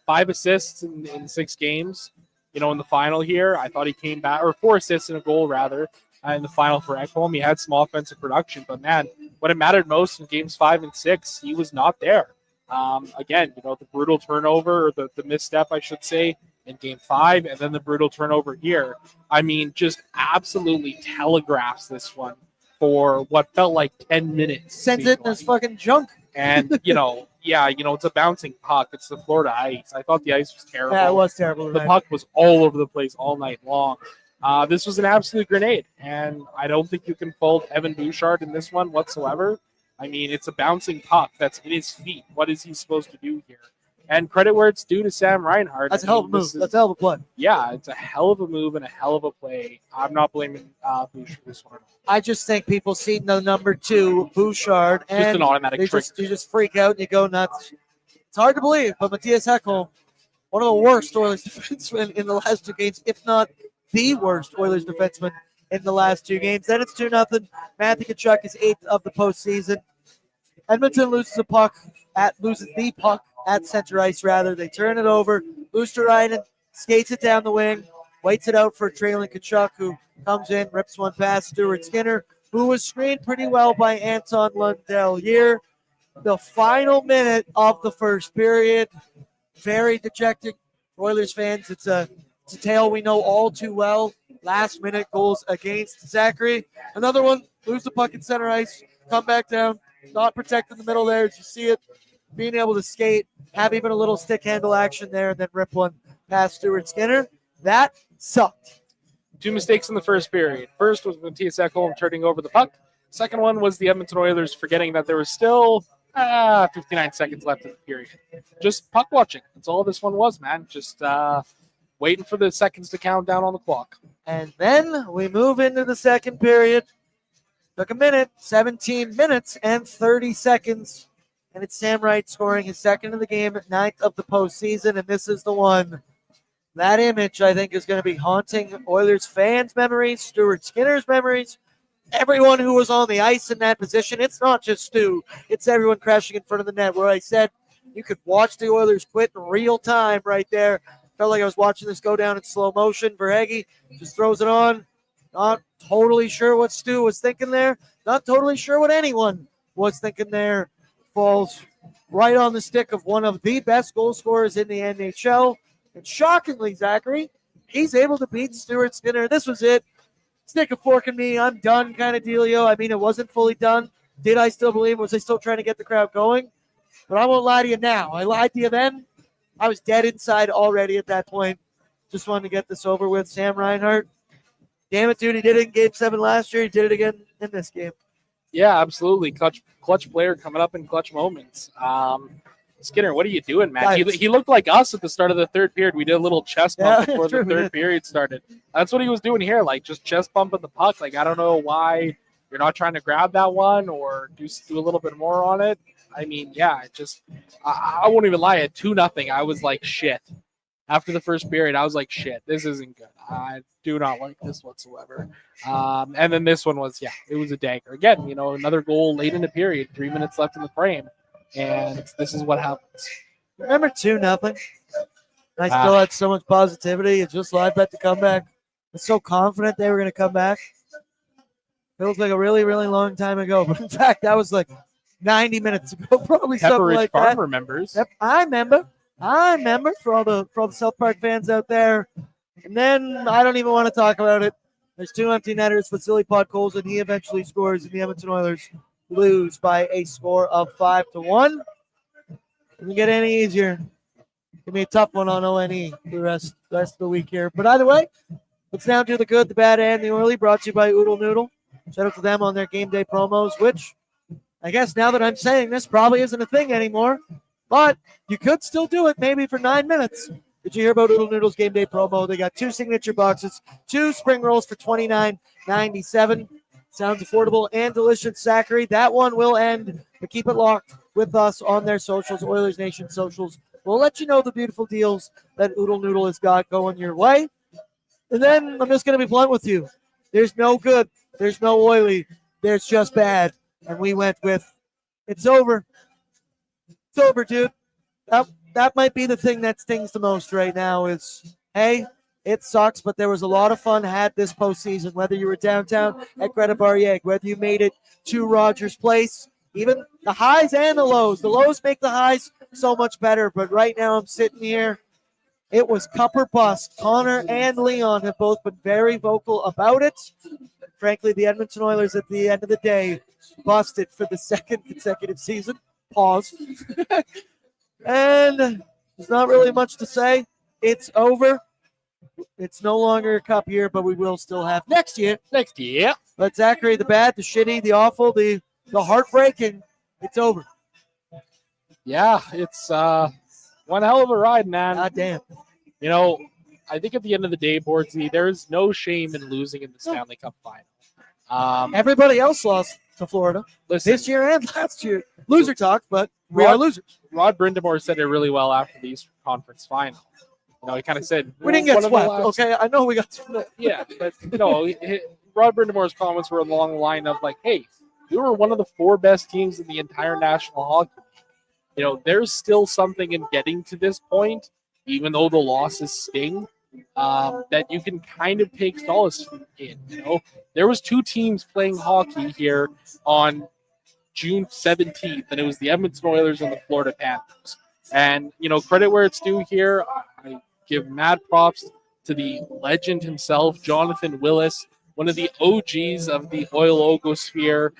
5 assists in 6 games. In the final here, I thought he came back, or 4 assists and a goal, rather, in the final for Ekholm. He had some offensive production, but, man, when it mattered most in games 5 and 6, he was not there. Again, the brutal turnover, or the misstep, I should say, in Game 5, and then the brutal turnover here. I mean, just absolutely telegraphs this one for what felt like 10 minutes. Sends it in his fucking junk. And, it's a bouncing puck. It's the Florida ice. I thought the ice was terrible. Yeah, it was terrible. The puck was all over the place all night long. This was an absolute grenade, and I don't think you can fault Evan Bouchard in this one whatsoever. I mean, it's a bouncing puck that's in his feet. What is he supposed to do here? And credit where it's due to Sam Reinhart. That's a hell of a move. That's a hell of a play. Yeah, it's a hell of a move and a hell of a play. I'm not blaming Bouchard for this one. I just think people see the number 2, Bouchard, and just an automatic trick. You just freak out and you go nuts. It's hard to believe, but Matthias Ekholm, one of the worst Oilers defensemen in the last 2 games, if not the worst Oilers defenseman in the last 2 games. Then it's 2-0. Matthew Tkachuk is 8th of the postseason. Edmonton loses the puck at center ice, rather. They turn it over. Luosterainen skates it down the wing, waits it out for trailing Tkachuk, who comes in, rips one past Stuart Skinner, who was screened pretty well by Anton Lundell here. The final minute of the first period. Very dejected Oilers fans. It's a tale we know all too well. Last minute goals against. Zachary. Another one. Lose the puck at center ice. Come back down. Not protected in the middle there as you see it. Being able to skate. Have even a little stick handle action there and then rip one past Stuart Skinner. That sucked. 2 mistakes in the first period. First was Matthias Ekholm turning over the puck. Second one was the Edmonton Oilers forgetting that there was still 59 seconds left in the period. Just puck watching. That's all this one was, man. Just waiting for the seconds to count down on the clock. And then we move into the second period. Took a minute, 17 minutes and 30 seconds. And it's Sam Wright scoring his second of the game, 9th of the postseason. And this is the one. That image, I think, is going to be haunting Oilers fans' memories, Stuart Skinner's memories, everyone who was on the ice in that position. It's not just Stu. It's everyone crashing in front of the net, where I said you could watch the Oilers quit in real time right there. Felt like I was watching this go down in slow motion. Verhaeghe just throws it on. Not totally sure what Stu was thinking there. Not totally sure what anyone was thinking there. Falls right on the stick of one of the best goal scorers in the NHL. And shockingly, Zachary, he's able to beat Stuart Skinner. This was it. Stick a fork in me. I'm done kind of dealio. I mean, it wasn't fully done. Did I still believe? Was I still trying to get the crowd going? But I won't lie to you now. I lied to you then. I was dead inside already at that point. Just wanted to get this over with. Sam Reinhart. Damn it, dude. He did it in Game 7 last year. He did it again in this game. Yeah, absolutely. Clutch player coming up in clutch moments. Skinner, what are you doing, man? He looked like us at the start of the third period. We did a little chest bump before the third period started. That's what he was doing here, like just chest bumping the puck. Like, I don't know why you're not trying to grab that one or do a little bit more on it. I mean, yeah, I won't even lie. At 2-0, I was like, shit. After the first period, I was like, shit, this isn't good. I do not like this whatsoever. And then this one was, it was a dagger. Again, another goal late in the period, 3 minutes left in the frame. And this is what happens. Remember 2-0? I still had so much positivity. It's just live bet to come back. I was so confident they were going to come back. Feels like a really, really long time ago. But in fact, that was like 90 minutes ago, probably something like Farm that. remembers. Yep, I remember for all the South Park fans out there. And then I don't even want to talk about it. There's 2 empty netters. Vasily Podkolzin, he eventually scores, and the Edmonton Oilers lose by a score of 5-1. Doesn't get any easier. Give me a tough one on ONE for the rest of the week here. But either way, let's now do the good, the bad, and the oily, brought to you by Oodle Noodle. Shout out to them on their game day promos, which I guess now that I'm saying this probably isn't a thing anymore, but you could still do it maybe for 9 minutes. Did you hear about Oodle Noodle's game day promo? They got 2 signature boxes, 2 spring rolls for $29.97. Sounds affordable and delicious, Zachary. That one will end, but keep it locked with us on their socials, Oilers Nation socials. We'll let you know the beautiful deals that Oodle Noodle has got going your way. And then I'm just going to be blunt with you. There's no good. There's no oily. There's just bad. And we went with, it's over. It's over, dude. That might be the thing that stings the most right now is, hey, it sucks, but there was a lot of fun had this postseason, whether you were downtown at Greta Barriere, whether you made it to Rogers Place, even the highs and the lows. The lows make the highs so much better, but right now I'm sitting here. It was cup or bust. Connor and Leon have both been very vocal about it. Frankly, the Edmonton Oilers at the end of the day busted for the second consecutive season. Pause. And there's not really much to say. It's over. It's no longer a cup year, but we will still have next year. Next year. But Zachary, the bad, the shitty, the awful, the heartbreaking, it's over. Yeah, it's one hell of a ride, man. God damn. You know, I think at the end of the day, Bordzy, there is no shame in losing in the Stanley Cup final. Everybody else lost to Florida this year and last year. Loser talk, but we are losers. Rod Brindamore said it really well after the Eastern Conference final. You know, he kind of said we didn't get swept. Okay, I know we got swept. Yeah, but you know, Rod Brindamore's comments were along the line of like, "Hey, we were one of the 4 best teams in the entire National Hockey League. You know, there's still something in getting to this point, even though the losses sting, that you can kind of take solace in. You know, there was 2 teams playing hockey here on June 17th, and it was the Edmonton Oilers and the Florida Panthers. And you know, credit where it's due here. I give mad props to the legend himself, Jonathan Willis, one of the OGs of the Oil Ogosphere.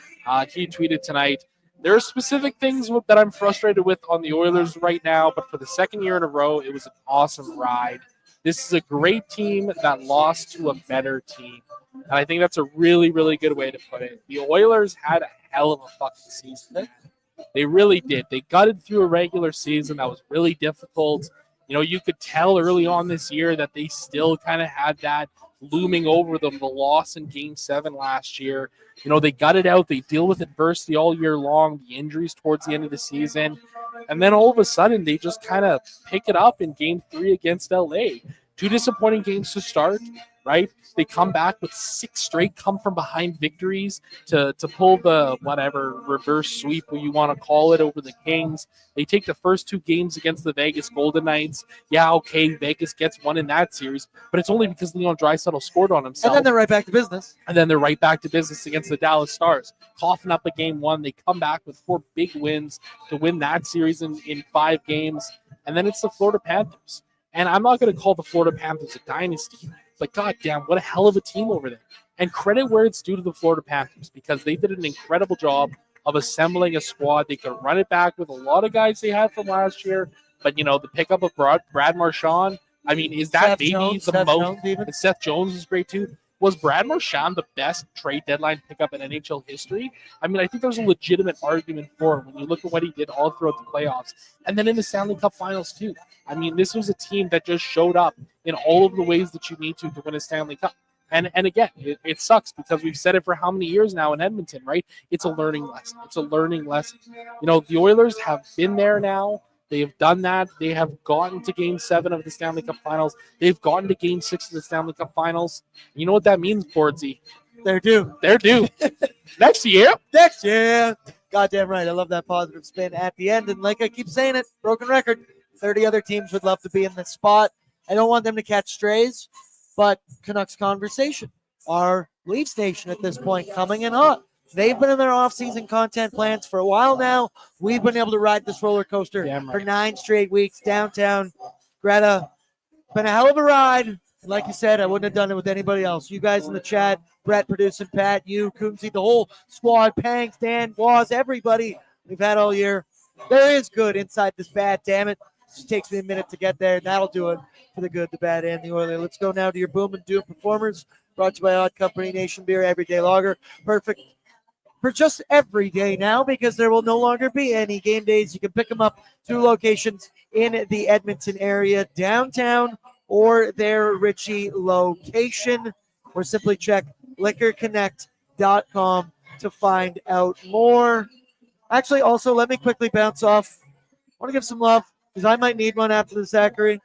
He tweeted tonight, there are specific things that I'm frustrated with on the Oilers right now, but for the second year in a row, it was an awesome ride. This is a great team that lost to a better team. And I think that's a really, really good way to put it. The Oilers had a hell of a fucking season. They really did. They gutted through a regular season that was really difficult. You know, you could tell early on this year that they still kind of had that looming over them, the loss in Game 7 last year. You know, they gutted out. They deal with adversity all year long, the injuries towards the end of the season. And then all of a sudden, they just kind of pick it up in Game 3 against LA. 2 disappointing games to start, right? They come back with 6 straight come-from-behind victories to pull the whatever reverse sweep, what you want to call it, over the Kings. They take the first 2 games against the Vegas Golden Knights. Yeah, okay, Vegas gets one in that series, but it's only because Leon Draisaitl scored on himself. And then they're right back to business. Against the Dallas Stars. Coughing up a Game 1. They come back with 4 big wins to win that series in 5 games. And then it's the Florida Panthers. And I'm not going to call the Florida Panthers a dynasty, but goddamn, what a hell of a team over there. And credit where it's due to the Florida Panthers, because they did an incredible job of assembling a squad. They could run it back with a lot of guys they had from last year. But, you know, the pickup of Brad Marchand, I mean, is that maybe the most? And Seth Jones is great too. Was Brad Marchand the best trade deadline pickup in NHL history? I mean, I think there's a legitimate argument for it when you look at what he did all throughout the playoffs. And then in the Stanley Cup Finals too. I mean, this was a team that just showed up in all of the ways that you need to win a Stanley Cup. And again, it sucks because we've said it for how many years now in Edmonton, right? It's a learning lesson. It's a learning lesson. You know, the Oilers have been there now. They have done that. They have gotten to Game 7 of the Stanley Cup Finals. They've gotten to Game 6 of the Stanley Cup Finals. You know what that means, Bordzy? They're due. They're due. Next year. Next year. Goddamn right. I love that positive spin at the end. And like I keep saying it, broken record, 30 other teams would love to be in this spot. I don't want them to catch strays, but Canucks Conversation, our Leafs Nation at this point, coming in hot. They've been in their off-season content plans for a while now. We've been able to ride this roller coaster for 9 straight weeks downtown. Greta, been a hell of a ride. And like you said, I wouldn't have done it with anybody else. You guys in the chat, Brett, producing, Pat, you, Coomsey, the whole squad, Pangs, Dan, Waz, everybody we've had all year. There is good inside this bad, damn it. It just takes me a minute to get there, and that'll do it for the good, the bad, and the oily. Let's go now to your Boom and Doom performers, brought to you by Odd Company, Nation Beer, Everyday Lager. Perfect for just every day now, because there will no longer be any game days. You can pick them up 2 locations in the Edmonton area, downtown, or their Ritchie location, or simply check liquorconnect.com to find out more. Actually, also, let me quickly bounce off. I want to give some love, because I might need one after the Zachary.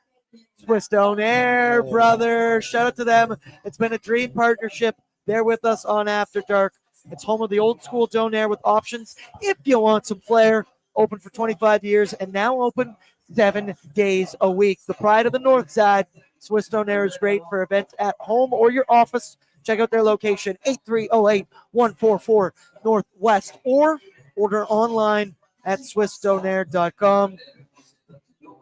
Swiss Donair, brother. Shout out to them. It's been a dream partnership. They're with us on After Dark. It's home of the old school Donair with options if you want some flair. Open for 25 years and now open 7 days a week. The pride of the North Side. Swiss Donair is great for events at home or your office. Check out their location, 8308-144 Northwest, or order online at swissdonair.com.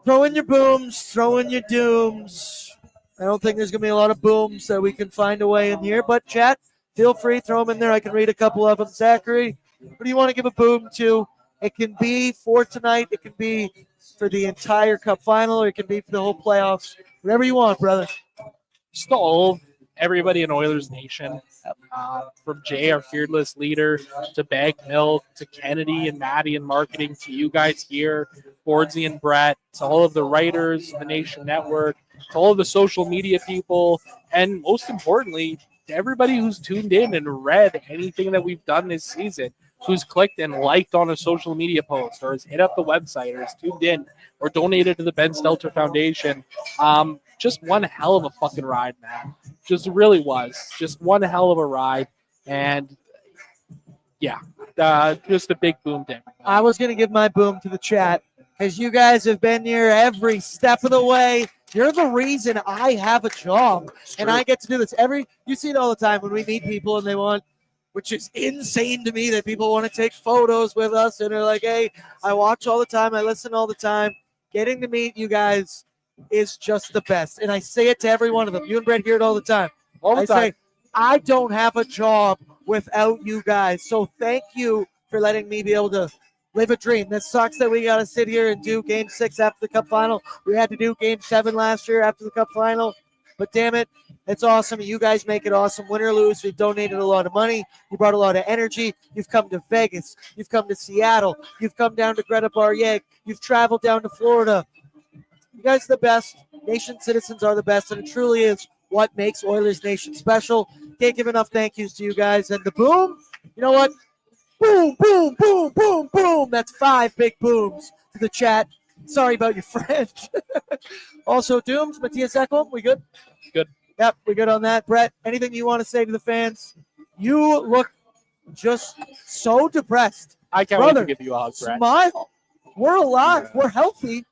Throw in your booms, throw in your dooms. I don't think there's going to be a lot of booms that we can find a way in here, but chat, feel free, throw them in there. I can read a couple of them. Zachary, what do you want to give a boom to? It can be for tonight. It can be for the entire Cup final, or it can be for the whole playoffs. Whatever you want, brother. Just all everybody in Oilers Nation, from Jay, our fearless leader, to Bag Milk, to Kennedy and Maddie in marketing, to you guys here, Bordzy and Brett, to all of the writers, the Nation Network, to all of the social media people, and most importantly, to everybody who's tuned in and read anything that we've done this season, who's clicked and liked on a social media post, or has hit up the website, or has tuned in, or donated to the Ben Stelter Foundation. Just one hell of a fucking ride, man. Just really was. Just one hell of a ride. And yeah, just a big boom to everybody. I was going to give my boom to the chat, because you guys have been here every step of the way. You're the reason I have a job, and I get to do this. You see it all the time when we meet people and they want, which is insane to me, that people want to take photos with us, and they're like, hey, I watch all the time, I listen all the time. Getting to meet you guys is just the best. And I say it to every one of them. You and Brett hear it all the time. I say, I don't have a job without you guys. So thank you for letting me be able to live a dream. That sucks that we got to sit here and do Game 6 after the Cup final. We had to do Game 7 last year after the Cup final. But damn it, it's awesome. You guys make it awesome. Win or lose, we've donated a lot of money. You brought a lot of energy. You've come to Vegas. You've come to Seattle. You've come down to Greta Bar-Yeg. You've traveled down to Florida. You guys are the best. Nation citizens are the best, and it truly is what makes Oilers Nation special. Can't give enough thank yous to you guys. And the boom, you know what? Boom, boom, boom, boom, boom. That's 5 big booms to the chat. Sorry about your friend. Also, Dooms, Matthias Ekholm, we good? Good. Yep, we good on that. Brett, anything you want to say to the fans? You look just so depressed. I can't wait to give you a hug, Brett. Smile. We're alive. We're healthy.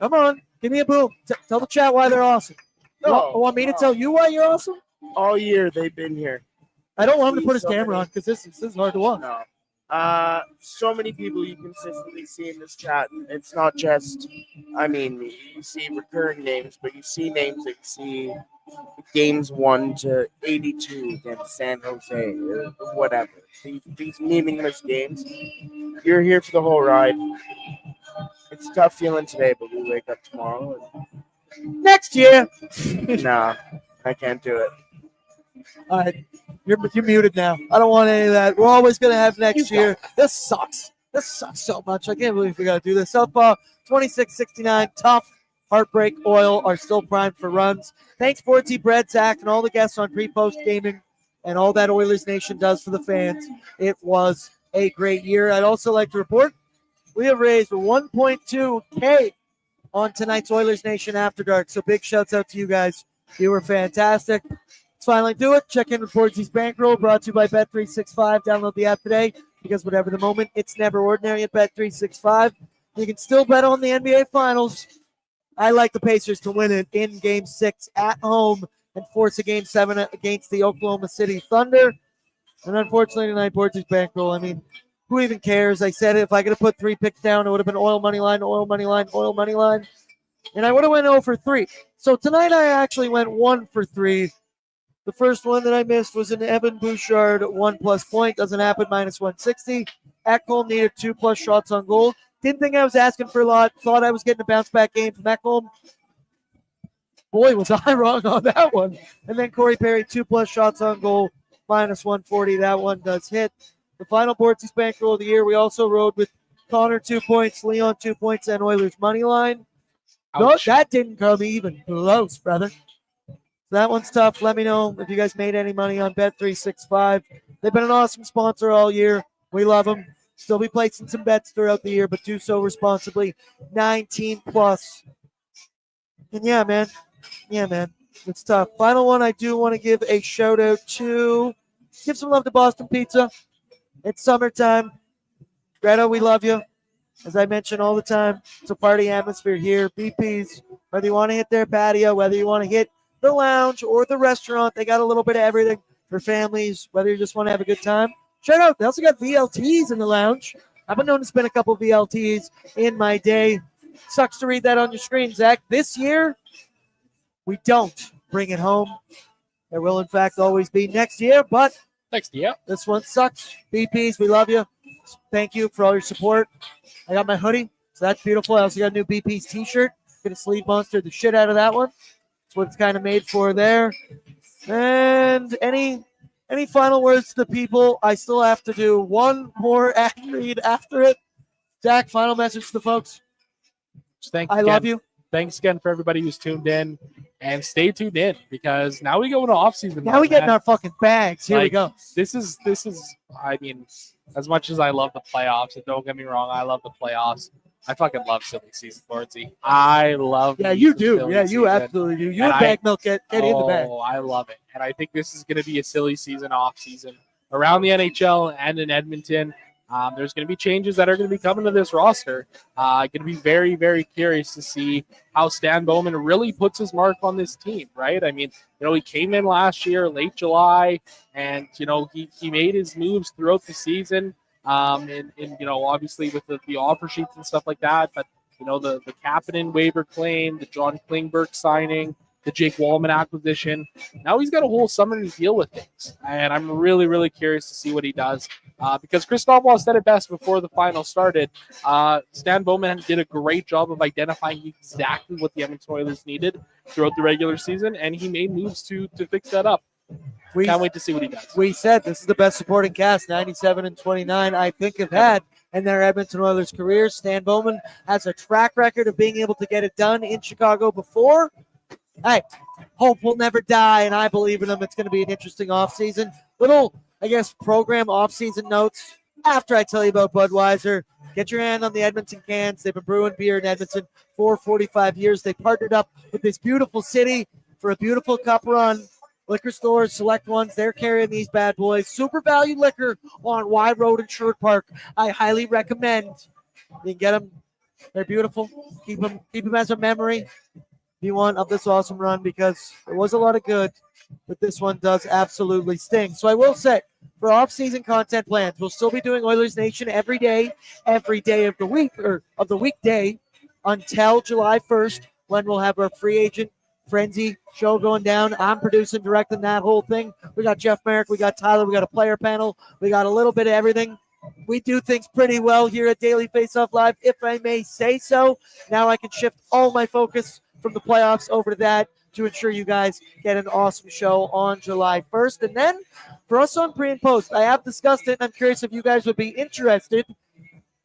Come on, give me a boom. Tell the chat why they're awesome. Want me to tell you why you're awesome? All year they've been here. I don't want him to put his camera on, because this is hard to watch. No. So many people you consistently see in this chat. It's not just, you see recurring names, but you see names that you see games 1 to 82 against San Jose or whatever. These meaningless games. You're here for the whole ride. It's a tough feeling today, but we wake up tomorrow. Next year. Nah, I can't do it. All right, you're muted now. I don't want any of that. We're always going to have next year. This sucks. This sucks so much. I can't believe we got to do this. Southpaw 26-69, tough. Heartbreak Oil are still primed for runs. Thanks, Bordzy, Brett, Zach, and all the guests on Pre-Post Gaming and all that Oilers Nation does for the fans. It was a great year. I'd also like to report we have raised $1.2K on tonight's Oilers Nation After Dark. So big shouts out to you guys. You were fantastic. Let's finally do it. Check in with Bordzy's Bankroll, brought to you by Bet365. Download the app today, because whatever the moment, it's never ordinary at Bet365. You can still bet on the NBA Finals. I like the Pacers to win it in Game 6 at home and force a Game 7 against the Oklahoma City Thunder. And unfortunately tonight, Bordzy's Bankroll, who even cares? I said it. If I could have put 3 picks down, it would have been oil money line, oil money line, oil money line. and I would have went 0 for 3. So tonight I actually went 1 for 3. The first one that I missed was an Evan Bouchard 1+ point. Doesn't happen, -160. Ekholm needed 2+ shots on goal. Didn't think I was asking for a lot. Thought I was getting a bounce-back game from Ekholm. Boy, was I wrong on that one. And then Corey Perry, 2+ shots on goal, -140. That one does hit. The final Bordzy's Bankroll of the year, we also rode with Connor 2 points, Leon 2 points, and Oilers money line. No, that didn't come even close, brother. So that one's tough. Let me know if you guys made any money on Bet365. They've been an awesome sponsor all year. We love them. Still be placing some bets throughout the year, but do so responsibly. 19+. And yeah, man. It's tough. Final one, I do want to give a shout out to, give some love to Boston Pizza. It's summertime. Greta, we love you. As I mention all the time, it's a party atmosphere here. BP's, whether you want to hit their patio, whether you want to hit the lounge or the restaurant, they got a little bit of everything for families, whether you just want to have a good time. Check out, they also got VLTs in the lounge. I've been known to spend a couple VLTs in my day. Sucks to read that on your screen, Zach. This year, we don't bring it home. There will, in fact, always be next year, but next year, this one sucks. BPs, we love you. Thank you for all your support. I got my hoodie, so that's beautiful. I also got a new BP's t-shirt. Gonna sleeve monster the shit out of that one. That's what it's kind of made for there. And any final words to the people? I still have to do one more ad read after it. Zach, final message to the folks. Thanks I love you. Thanks again for everybody who's tuned in, and stay tuned in because now we go into off season. Now we get in our fucking bags. Here we go. This is. I mean, as much as I love the playoffs, and don't get me wrong, I love the playoffs. I fucking love silly season, Bordzy. I love. Yeah, you do. Yeah, you absolutely do. You and Bag Milk get in the bag. Oh, I love it, and I think this is going to be a silly season, off season around the NHL and in Edmonton. There's going to be changes that are going to be coming to this roster. Going to be very, very curious to see how Stan Bowman really puts his mark on this team, right? I mean, he came in last year, late July, and, he made his moves throughout the season. And obviously with the offer sheets and stuff like that, but, the Kapanen waiver claim, the John Klingberg signing, the Jake Wallman acquisition. Now he's got a whole summer to deal with things. And I'm really, really curious to see what he does. Because Chris Stopwell said it best before the final started. Stan Bowman did a great job of identifying exactly what the Edmonton Oilers needed throughout the regular season, and he made moves to fix that up. Can't wait to see what he does. We said this is the best supporting cast, 97 and 29, I think have had in their Edmonton Oilers careers. Stan Bowman has a track record of being able to get it done in Chicago before. Hey, hope will never die, and I believe in him. It's going to be an interesting offseason. Little, program offseason notes. After I tell you about Budweiser, get your hand on the Edmonton cans. They've been brewing beer in Edmonton for 45 years. They partnered up with this beautiful city for a beautiful cup run. Liquor stores, select ones, they're carrying these bad boys. Super valued liquor on Y Road in Sherwood Park. I highly recommend. You can get them. They're beautiful. Keep them as a memory. You want of this awesome run because there was a lot of good, but this one does absolutely sting. So I will say, for off-season content plans, we'll still be doing Oilers Nation every day of the week, or of the weekday until July 1st, when we'll have our free agent frenzy show going down. I'm producing, directing that whole thing. We got Jeff Merrick, we got Tyler, we got a player panel, we got a little bit of everything. We do things pretty well here at Daily Faceoff Live, if I may say so. Now I can shift all my focus from the playoffs over to that to ensure you guys get an awesome show on July 1st. And then for us on pre and post, I have discussed it, and I'm curious if you guys would be interested.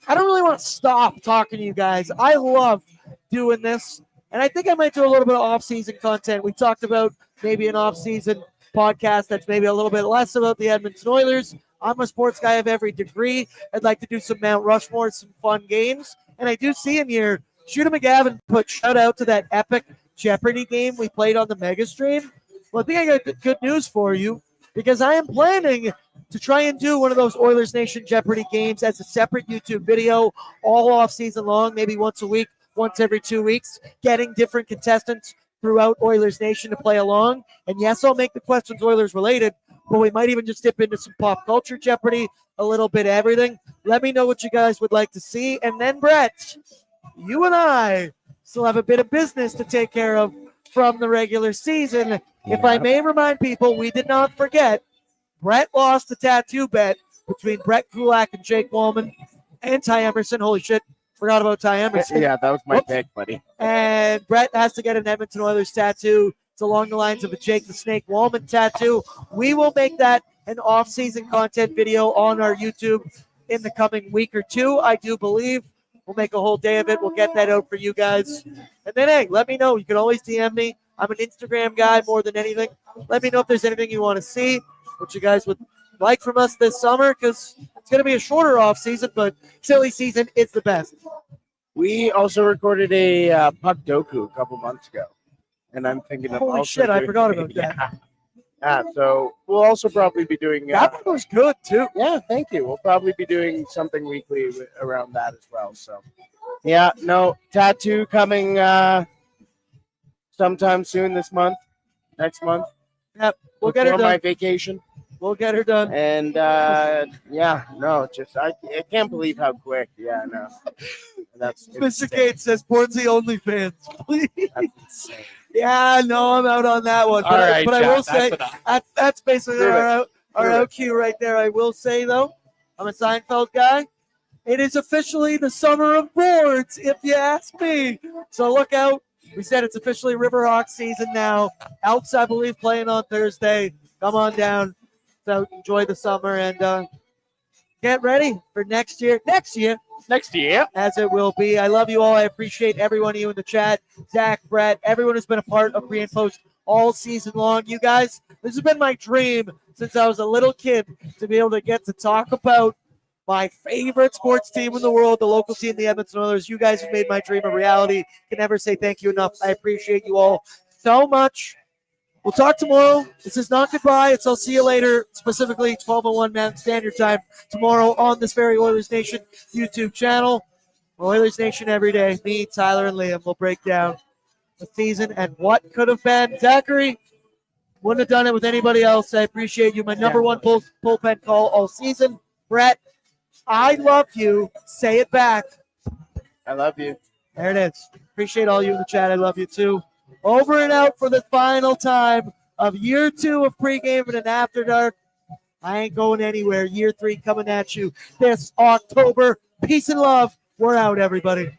I don't really want to stop talking to you guys. I love doing this, and I think I might do a little bit of off-season content. We talked about maybe an off-season podcast that's maybe a little bit less about the Edmonton Oilers. I'm a sports guy of every degree. I'd like to do some Mount Rushmore, some fun games. And I do see in here, Shooter McGavin put shout out to that epic Jeopardy game we played on the Mega Stream. Well, I think I got good news for you, because I am planning to try and do one of those Oilers Nation Jeopardy games as a separate YouTube video all off season long, maybe once a week, once every 2 weeks, getting different contestants throughout Oilers Nation to play along. And yes, I'll make the questions Oilers related, but we might even just dip into some pop culture Jeopardy, a little bit of everything. Let me know what you guys would like to see. And then, Brett, you and I still have a bit of business to take care of from the regular season. If I may remind people, we did not forget, Brett lost the tattoo bet between Brett Kulak and Jake Wallman and Ty Emerson. Holy shit, forgot about Ty Emerson. Yeah, that was my pick, buddy. And Brett has to get an Edmonton Oilers tattoo. It's along the lines of a Jake the Snake Wallman tattoo. We will make that an off-season content video on our YouTube in the coming week or two, I do believe. We'll make a whole day of it. We'll get that out for you guys. And then, hey, let me know. You can always DM me. I'm an Instagram guy more than anything. Let me know if there's anything you want to see, what you guys would like from us this summer, because it's going to be a shorter off season, but silly season is the best. We also recorded a Puck Doku a couple months ago, and I'm thinking of Holy also shit, I doing- forgot about that. Yeah, so we'll also probably be doing. That one was good, too. Yeah, thank you. We'll probably be doing something weekly around that as well. So, yeah, no tattoo coming sometime soon this month, next month. Yep, we'll get her before done. my vacation. We'll get her done. And yeah, no, just I can't believe how quick. Yeah, no, that's Mr. insane. Gates says, Bordzy OnlyFans, please. That's insane. Yeah, no, I'm out on that one. All But, right, but I Jack, will that's say, enough. that's basically Prove it. our Prove it. out cue right there. I will say, though, I'm a Seinfeld guy. It is officially the summer of boards, if you ask me. So look out. We said it's officially Riverhawks season now. Elks, I believe, playing on Thursday. Come on down. So enjoy the summer and get ready for next year. Next year, as it will be. I love you all. I appreciate every one of you in the chat. Zach, Brett, everyone who's been a part of Pre and Post all season long. You guys, this has been my dream since I was a little kid to be able to get to talk about my favorite sports team in the world, the local team, the Edmonton Oilers. You guys have made my dream a reality. Can never say thank you enough. I appreciate you all so much. We'll talk tomorrow. This is not goodbye. It's I'll see you later, specifically 12:01 Mountain Standard Time tomorrow on this very Oilers Nation YouTube channel. Oilers Nation every day. Me, Tyler, and Liam will break down the season and what could have been. Zachary, wouldn't have done it with anybody else. I appreciate you. My number one bullpen call all season. Brett, I love you. Say it back. I love you. There it is. Appreciate all you in the chat. I love you too. Over and out for the final time of year 2 of pregame and an after dark. I ain't going anywhere. Year 3 coming at you this October. Peace and love. We're out, everybody.